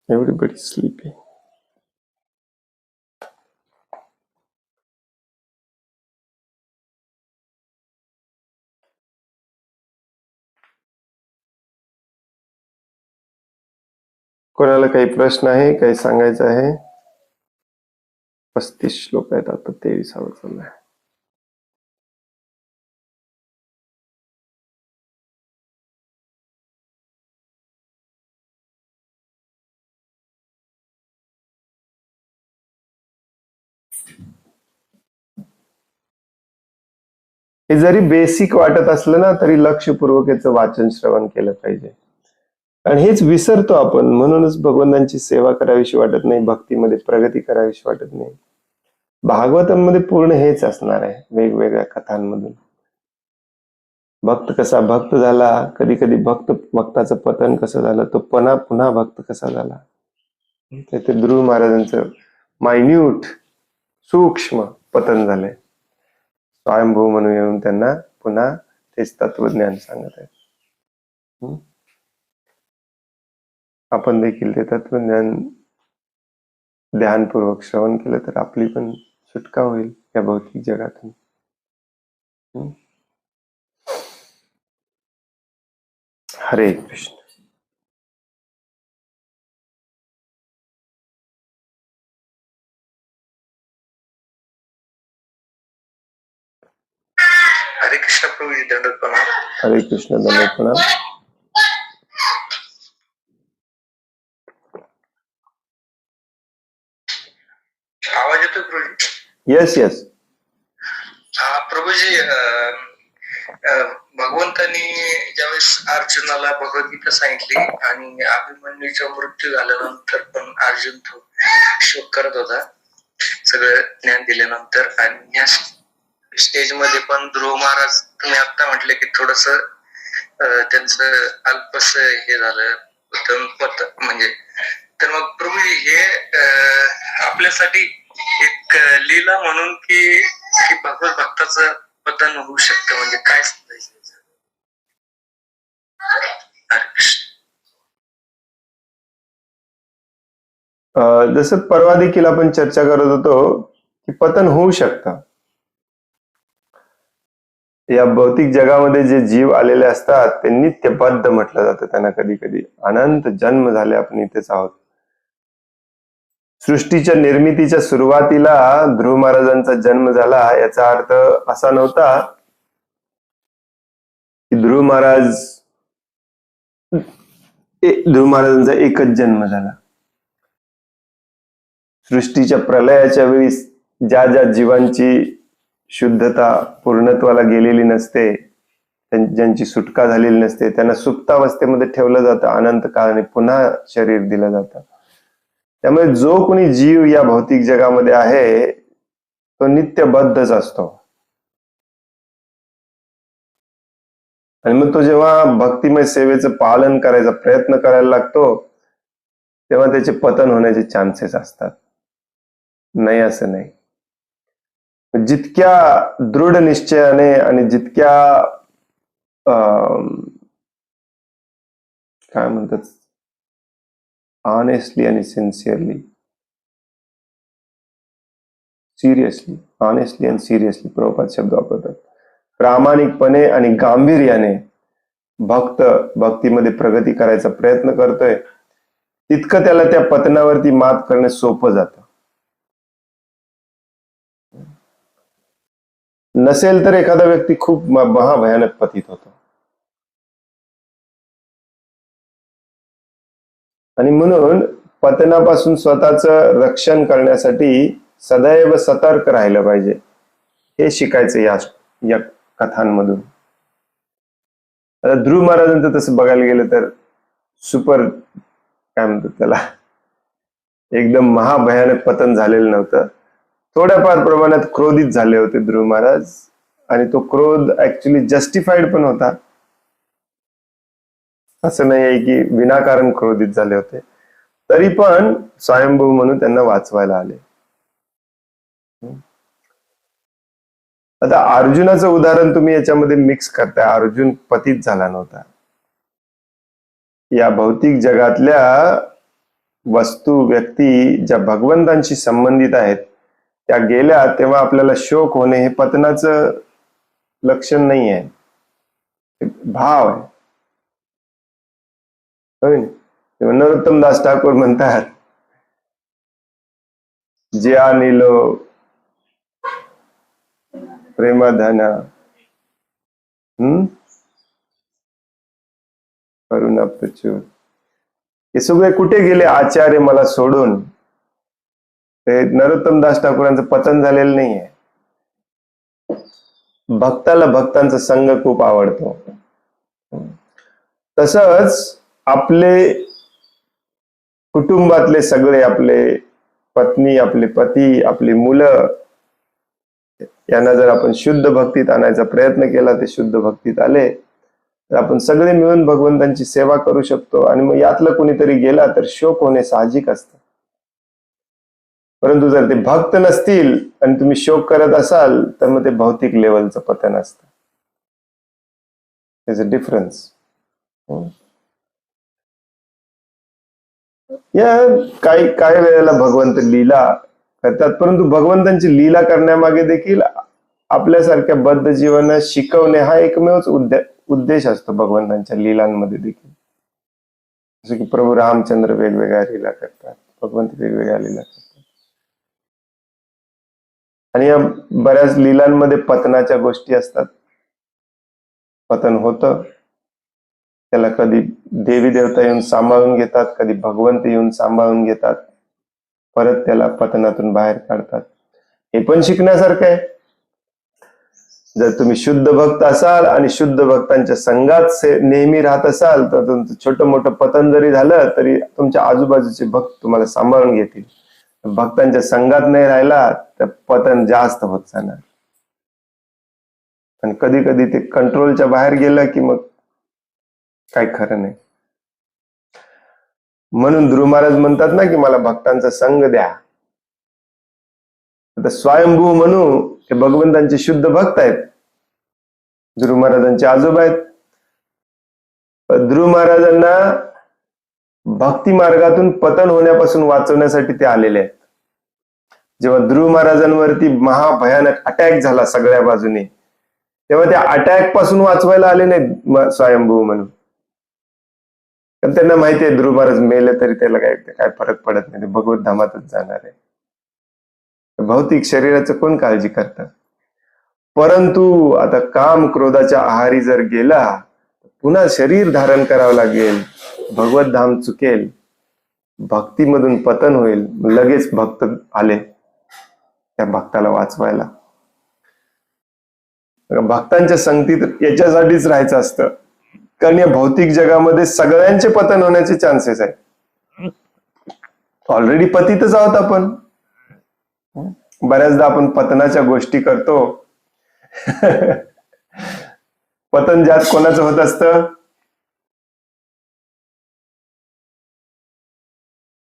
Everybody sleepy. कोणाला काही प्रश्न आहे, काही सांगायचं आहे? 35 श्लोक आहेत, आता 23वा चाललाय. हे जरी बेसिक वाटत असलं ना तरी लक्षपूर्वक याचं वाचन श्रवण केलं पाहिजे, आणि हेच विसरतो आपण, म्हणूनच भगवंतांची सेवा करावीशी वाटत नाही, भक्तीमध्ये प्रगती करावीशी वाटत नाही. भागवतांमध्ये पूर्ण हेच असणार आहे, वेगवेगळ्या कथांमधून. भक्त कसा भक्त झाला, कधी कधी भक्ताचं पतन कसं झालं, तो पुन्हा भक्त कसा झाला. ते ध्रुव महाराजांचं मायन्यूट सूक्ष्म पतन झालंय. स्वयंभू म्हणून येऊन त्यांना पुन्हा तेच तत्वज्ञान सांगत आहेत. आपण देखील ते तत्वज्ञान ध्यानपूर्वक श्रवण केलं तर आपली पण सुटका होईल या भौतिक जगातून. हरे कृष्ण. हरे कृष्ण प्रभूजी, दंडवत प्रणाम. हरे कृष्ण, दंडवत प्रणाम. आवाज येतो प्रभूजी? Yes yes. प्रभूजी, भगवंतांनी ज्यावेळेस अर्जुनाला भगवद्गीता सांगितली आणि अभिमन्यूचा मृत्यू झाल्यानंतर पण अर्जुन तो शोक करत होता सगळं ज्ञान दिल्यानंतर. आणि या स्टेज मध्ये पण ध्रुव महाराज, तुम्ही आता म्हटले की थोडस त्यांचं अल्पस हे झालं म्हणजे, तर मग प्रभूजी हे आपल्यासाठी एक लीला म्हणून की भगवत भक्ताचं पतन होऊ शकतं, म्हणजे काय समजायचं? जसं परवा देखील आपण चर्चा करत होतो की पतन होऊ शकतं. या भौतिक जगामध्ये जे जीव आलेले असतात ते नित्यबद्ध म्हटलं जातं त्यांना. कधी कधी अनंत जन्म झाले आपण इथेच आहोत. सृष्टीच्या निर्मितीच्या सुरुवातीला ध्रुव महाराजांचा जन्म झाला, याचा अर्थ असा नव्हता की ध्रुव महाराजांचा एकच जन्म झाला. सृष्टीच्या प्रलयाच्या वेळी ज्या ज्या जीवांची शुद्धता पूर्णत्वाला गेलेली नसते, ज्यांची सुटका झालेली नसते, त्यांना सुप्तावस्थेमध्ये ठेवलं जातं अनंत काळाने, पुन्हा शरीर दिलं जातं. त्यामुळे जो कोणी जीव या भौतिक जगामध्ये आहे तो नित्यबद्धच असतो. आणि मग तो जेव्हा भक्तिमय सेवेचं पालन करायचा प्रयत्न करायला लागतो तेव्हा त्याचे पतन होण्याचे चान्सेस असतात. नाही असं नाही. जितक्या दृढ निश्चयाने आणि जितक्या काय म्हणतात, ऑनेस्टली आणि सिन्सिअरली, ऑनेस्टली आणि सिरियसली प्रभुपाद शब्द वापरतात. प्रामाणिकपणे आणि गांभीर्याने भक्तीमध्ये प्रगती करायचा प्रयत्न करतोय, तितकं त्याला त्या पतनावरती मात करणे सोपं जातं. नसेल तर एखादा व्यक्ती खूप महाभयानक पतित होतो. आणि म्हणून पतनापासून स्वतःचं रक्षण करण्यासाठी सदैव सतर्क राहिलं पाहिजे, हे शिकायचं या कथांमधून. आता ध्रुव महाराजांचं तसं बघायला गेलं तर सुपर, काय म्हणतात त्याला, एकदम महाभयानक पतन झालेलं नव्हतं. थोड्याफार प्रमाणात क्रोधित झाले होते ध्रुव महाराज, आणि तो क्रोध ऍक्च्युली जस्टिफाईड पण होता. असं नाही आहे की विनाकारण क्रोधित झाले होते, तरी पण स्वयंभू म्हणून त्यांना वाचवायला आले. आता अर्जुनाचं उदाहरण तुम्ही याच्यामध्ये मिक्स करताय. अर्जुन पतित झाला नव्हता. या भौतिक जगातल्या वस्तू, व्यक्ती ज्या भगवंतांशी संबंधित आहेत त्या गेल्या तेव्हा आपल्याला शोक होणे हे पतनाचं लक्षण नाही आहे, भाव आहे. नरोत्तम दास ठाकूर म्हणतात, जे आणिलो प्रेमधना करुणा प्रचूर, हे सगळे कुठे गेले आचार्य मला सोडून. ते नरोत्तम दास ठाकूरांचं पतन झालेलं नाहीये. भक्ताला भक्तांचा संघ खूप आवडतो. तसंच आपले कुटुंबातले सगळे, आपले पत्नी, आपले पती, आपली मुलं, यांना जर आपण शुद्ध भक्तीत आणायचा प्रयत्न केला, ते शुद्ध भक्तीत आले, तर आपण सगळे मिळून भगवंतांची सेवा करू शकतो. आणि मग यातलं कोणीतरी गेला तर शोक होणे साहजिक असतं. परंतु जर ते भक्त नसतील आणि तुम्ही शोक करत असाल, तर मग ते भौतिक लेवलचं पतन असतं. Is a difference. या काही वेळेला भगवंत लीला करतात, परंतु भगवंतांची लीला करण्यामागे देखील आपल्यासारख्या बद्ध जीवांना शिकवणे हा एकमेवच उद्देश असतो भगवंतांच्या लीलांमध्ये देखील. जसं की प्रभू रामचंद्र वेगवेगळ्या लीला करतात, भगवंत वेगवेगळ्या लीला करतात. आणि या बऱ्याच लीलांमध्ये पतनाच्या गोष्टी असतात. पतन होतं, त्याला कधी देवी देवता येऊन सांभाळून घेतात, कधी भगवंत येऊन सांभाळून घेतात, परत त्याला पतनातून बाहेर काढतात. हे पण शिकण्यासारखं आहे. जर तुम्ही शुद्ध भक्त असाल आणि शुद्ध भक्तांच्या संघात नेहमी राहत असाल, तर तुमचं छोटं मोठं पतन जरी झालं तरी तुमच्या आजूबाजूचे भक्त तुम्हाला सांभाळून घेतील. भक्तांच्या संघात नाही राहिला तर पतन जास्त होत जाणार. आणि कधी कधी ते कंट्रोलच्या बाहेर गेलं की मग काही खरं नाही. म्हणून ध्रुव महाराज म्हणतात ना की मला भक्तांचा संघ द्या. आता स्वयंभू म्हणू हे भगवंतांचे शुद्ध भक्त आहेत, ध्रुव महाराजांचे आजोबा आहेत. ध्रुव महाराजांना भक्ती मार्गातून पतन होण्यापासून वाचवण्यासाठी ते आलेले आहेत. जेव्हा ध्रुव महाराजांवरती महाभयानक अटॅक झाला सगळ्या बाजूने, तेव्हा त्या अटॅक पासून वाचवायला आले नाहीत स्वयंभू म्हणून. कारण त्यांना माहिती आहे ध्रुव महाराज मेले तरी त्याला काय फरक पडत नाही, ते भगवत धामातच जाणार आहे. भौतिक शरीराचं कोण काळजी करतं. परंतु आता काम क्रोधाच्या आहारी जर गेला, पुन्हा शरीर धारण करावं लागेल, भगवत धाम चुकेल, भक्तीमधून पतन होईल. लगेच भक्त आले त्या भक्ताला वाचवायला. भक्तांच्या संगतीत याच्यासाठीच राहायचं असतं, कारण या भौतिक जगामध्ये सगळ्यांचे पतन होण्याचे चान्सेस आहेत. ऑलरेडी पतितच आहोत आपण. बऱ्याचदा आपण पतनाच्या गोष्टी करतो. पतन ज्यात कोणाचं होत असतं,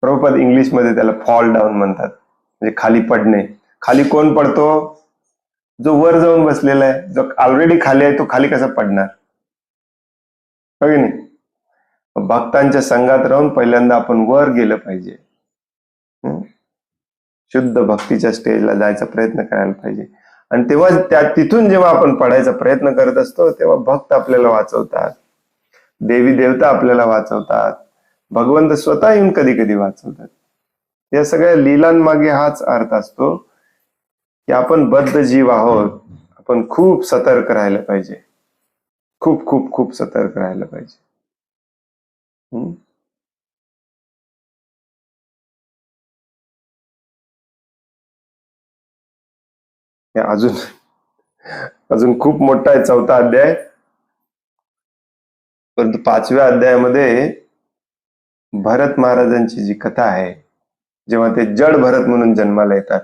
प्रभुपाद इंग्लिश मध्ये त्याला फॉल डाऊन म्हणतात, म्हणजे खाली पडणे. खाली कोण पडतो? जो वर जाऊन बसलेला आहे. जो ऑलरेडी खाली आहे तो खाली कसा पडणार? हो की नाही? भक्तांच्या संघात राहून पहिल्यांदा आपण वर गेलं पाहिजे. शुद्ध भक्तीच्या स्टेजला जायचा प्रयत्न करायला पाहिजे. आणि तेव्हा तिथून जेव्हा आपण पडायचा प्रयत्न करत असतो, तेव्हा भक्त आपल्याला वाचवतात, देवी देवता आपल्याला वाचवतात, भगवंत स्वतः येऊन कधी कधी वाचवतात. या सगळ्या लीलांमागे हाच अर्थ असतो की आपण बद्ध जीव आहोत. आपण खूप सतर्क राहायला पाहिजे, खूप खूप खूप सतर्क राहायला पाहिजे. अजून खूप मोठा आहे 4था अध्याय. परंतु 5व्या अध्यायामध्ये भरत महाराजांची जी कथा आहे, जेव्हा ते जड भरत म्हणून जन्माला येतात,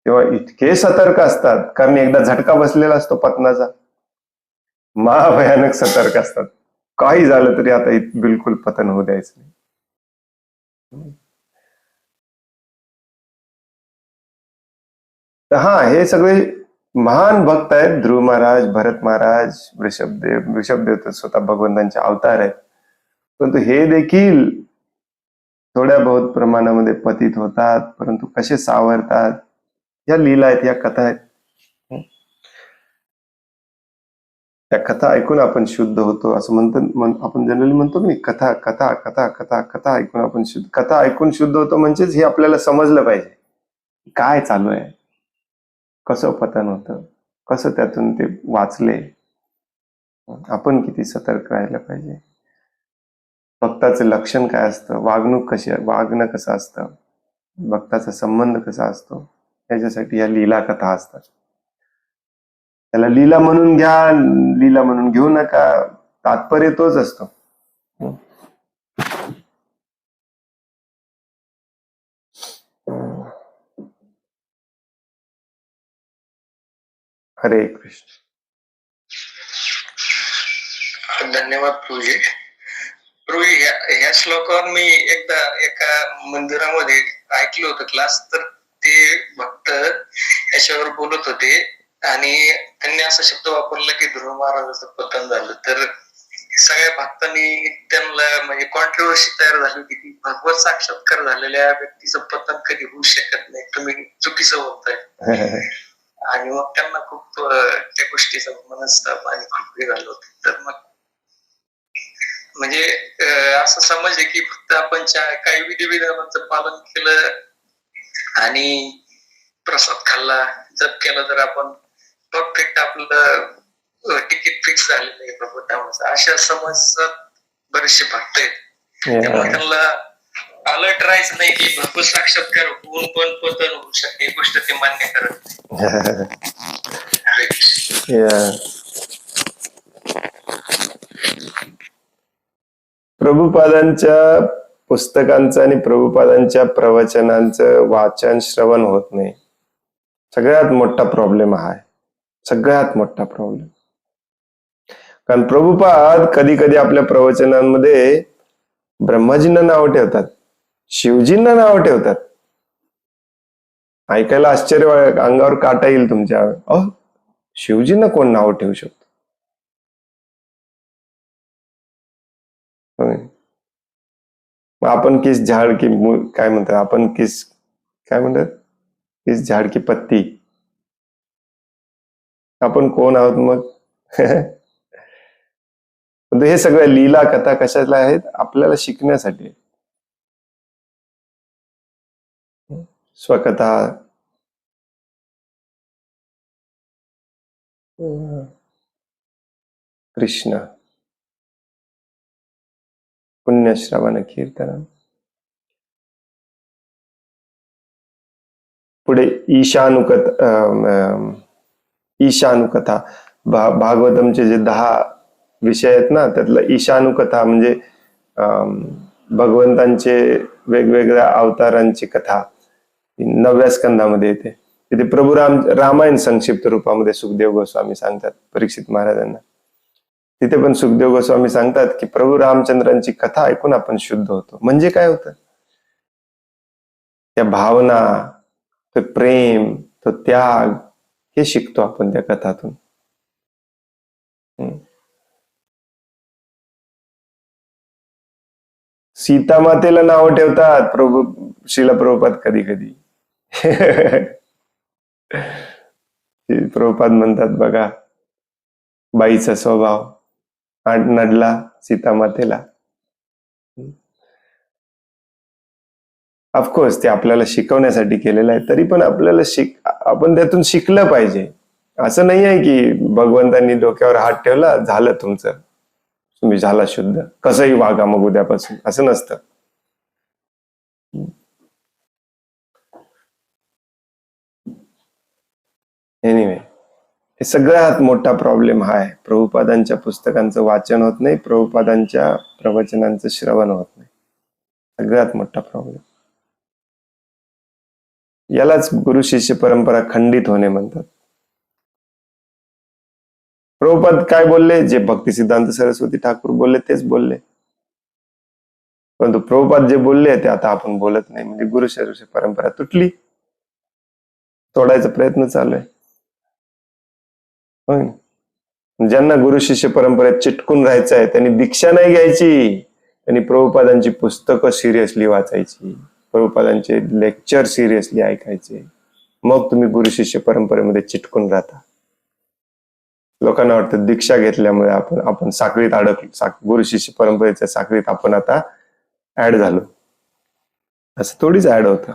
तेव्हा इतके सतर्क असतात, कारण एकदा झटका बसलेला असतो पतनाचा. महाभयानक सतर्क असतात. काही झालं तरी आता बिलकुल पतन होऊ द्यायचं नाही. तर हे सगळे महान भक्त आहेत. ध्रुव महाराज, भरत महाराज, वृषभदेव तर स्वतः भगवंतांचे अवतार आहेत. परंतु हे देखील थोड्या बहुत प्रमाणामध्ये पतित होतात, परंतु कसे सावरतात, या लीला आहेत, या कथा आहेत. त्या कथा ऐकून आपण शुद्ध होतो असं आपण जनरली म्हणतो की कथा कथा कथा कथा कथा ऐकून आपण शुद्ध, कथा ऐकून शुद्ध होतो. म्हणजेच हे आपल्याला समजलं पाहिजे काय चालू आहे, कसं पतन होतं, कसं त्यातून ते वाचले, आपण किती सतर्क राहायला पाहिजे, भक्ताचं लक्षण काय असतं, वागणं कसं असतं, भक्ताचा संबंध कसा असतो, याच्यासाठी या लीला कथा असतात. त्याला लीला म्हणून घ्या, लीला म्हणून घेऊ नका, तात्पर्य तोच असतो. हरे कृष्ण. धन्यवाद प्रभूजी. प्रभूजी ह्या श्लोकावर मी एकदा एका मंदिरामध्ये ऐकलं होतं क्लास, तर ते भक्त याच्यावर बोलत होते आणि त्यांनी असा शब्द वापरला की ध्रुव महाराजाचं पतन झालं. तर सगळ्या भक्तांनी त्यांना म्हणजे कॉन्ट्रोवर्सी तयार झाली होती की भगवत साक्षात्कार झालेल्या व्यक्तीचं पतन कधी होऊ शकत नाही, तुम्ही चुकीचं बोलताय. आणि मग त्यांना खूप त्या गोष्टीचा मनस्ताप आणि खूप हे झालं होतं. तर मग म्हणजे असं समज आहे की फक्त आपण काही विधिविधानाचं पालन केलं आणि प्रसाद खाल्ला, जप केला, तर आपण परफेक्ट आपलं तिकीट फिक्स झालेलं आहे भगवंताचं, अशा समजात बरेचसे भक्त आहेत. त्यामुळे त्यांना अलर्ट राहायचं नाही की भगवत साक्षात्कार होऊन पण पतन होऊ शकते, ही गोष्ट ते मान्य करत नाही. प्रभुपादांच्या पुस्तकांचं आणि प्रभुपादांच्या प्रवचनांचं वाचन श्रवण होत नाही. सगळ्यात मोठा प्रॉब्लेम हा आहे, सगळ्यात मोठा प्रॉब्लेम. कारण प्रभुपाद कधी कधी आपल्या प्रवचनांमध्ये ब्रह्माजींना नाव ठेवतात, शिवजींना नाव ठेवतात. ऐकायला आश्चर्य, अंगावर काटा येईल तुमच्या. शिवजींना कोण नाव ठेवू शकतो? आपण किस झाड की काय म्हणतात, आपण किस काय म्हणतात, किस झाड की पत्ती. आपण कोण आहोत मग? हे सगळ्या लीला कथा कशाला आहेत? आपल्याला शिकण्यासाठी. स्वकथा कृष्ण पुण्यश्रवण कीर्तन. पुढे ईशानुकथा. भागवतमचे जे 10 विषय आहेत ना, त्यातला ईशानुकथा म्हणजे भगवंतांचे वेगवेगळ्या अवतारांची कथा 9व्या स्कंदामध्ये येते. तिथे प्रभू रामायण संक्षिप्त रूपामध्ये सुखदेव गोस्वामी सांगतात परीक्षित महाराजांना. तिथे पण सुखदेव गोस्वामी सांगतात की प्रभू रामचंद्रांची कथा ऐकून आपण शुद्ध होतो. म्हणजे काय होतं? त्या भावना, तो प्रेम, तो त्याग, हे शिकतो आपण त्या कथातून. सीता मातेला नाव ठेवतात श्रीला प्रभुपाद कधी कधी. प्रभुपाद म्हणतात बघा, बाईचा स्वभाव नडला सीता मातेला. ऑफकोर्स ते आपल्याला शिकवण्यासाठी केलेलं आहे, तरी पण आपल्याला आपण त्यातून शिकलं पाहिजे. असं नाही आहे की भगवंतांनी डोक्यावर हात ठेवला झालं तुमचं, तुम्ही झाला शुद्ध, कसंही वागा मग उद्यापासून, असं नसतं. एनिवे, हे सगळ्यात मोठा प्रॉब्लेम हा आहे. प्रभुपादांच्या पुस्तकांचं वाचन होत नाही, प्रभुपादांच्या प्रवचनांचं श्रवण होत नाही. सगळ्यात मोठा प्रॉब्लेम. यालाच गुरु शिष्य परंपरा खंडित होणे म्हणतात. प्रभुपाद काय बोलले? जे भक्ती सिद्धांत सरस्वती ठाकूर बोलले तेच बोलले. परंतु प्रभुपाद जे बोलले ते आता आपण बोलत नाही, म्हणजे गुरु शिष्य परंपरा तुटली, तोडायचा प्रयत्न चालू आहे. ज्यांना गुरु शिष्य परंपरेत चिटकून राहायचं आहे त्यांनी दीक्षा नाही घ्यायची, त्यांनी प्रभुपादांची पुस्तकं सिरियसली वाचायची, प्रभुपादांचे लेक्चर सिरियसली ऐकायचे. मग तुम्ही गुरु शिष्य परंपरेमध्ये चिटकून राहता. लोकांना वाटतं दीक्षा घेतल्यामुळे आपण साखळीत अडकलो, गुरु शिष्य परंपरेच्या साखळीत आपण आता ऍड झालो. असं थोडीच ऍड होतं.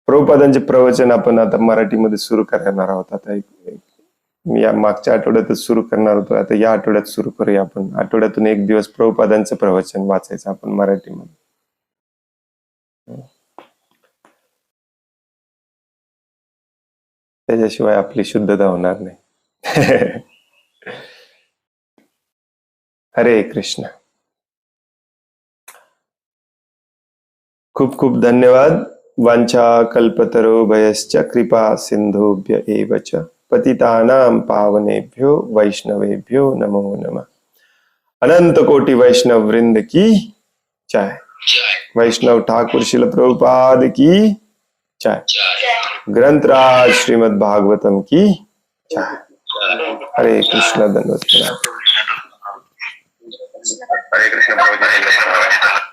प्रभुपादांचे प्रवचन आपण आता मराठीमध्ये सुरू करणार आहोत. आता या मागच्या आठवड्यातच सुरू करणार होतो, आता या आठवड्यात सुरू करूया आपण. आठवड्यातून एक दिवस प्रभुपादांचं प्रवचन वाचायचं आपण मराठीमध्ये. त्याच्याशिवाय आपली शुद्धता होणार नाही. हरे कृष्ण. खूप खूप धन्यवाद. वांछा कल्पतरो भयश्च कृपा सिंधुभ्य एव च पतितानां पावनेभ्यो वैष्णवेभ्यो नमो नमः. अनंत कोटि वैष्णव वृंद की जय. वैष्णव ठाकुर शिल प्रभुपाद की जय. ग्रंथराज श्रीमद् भागवतम की जय. हरे कृष्ण. धन्यवाद. हरे कृष्ण प्रभु जी.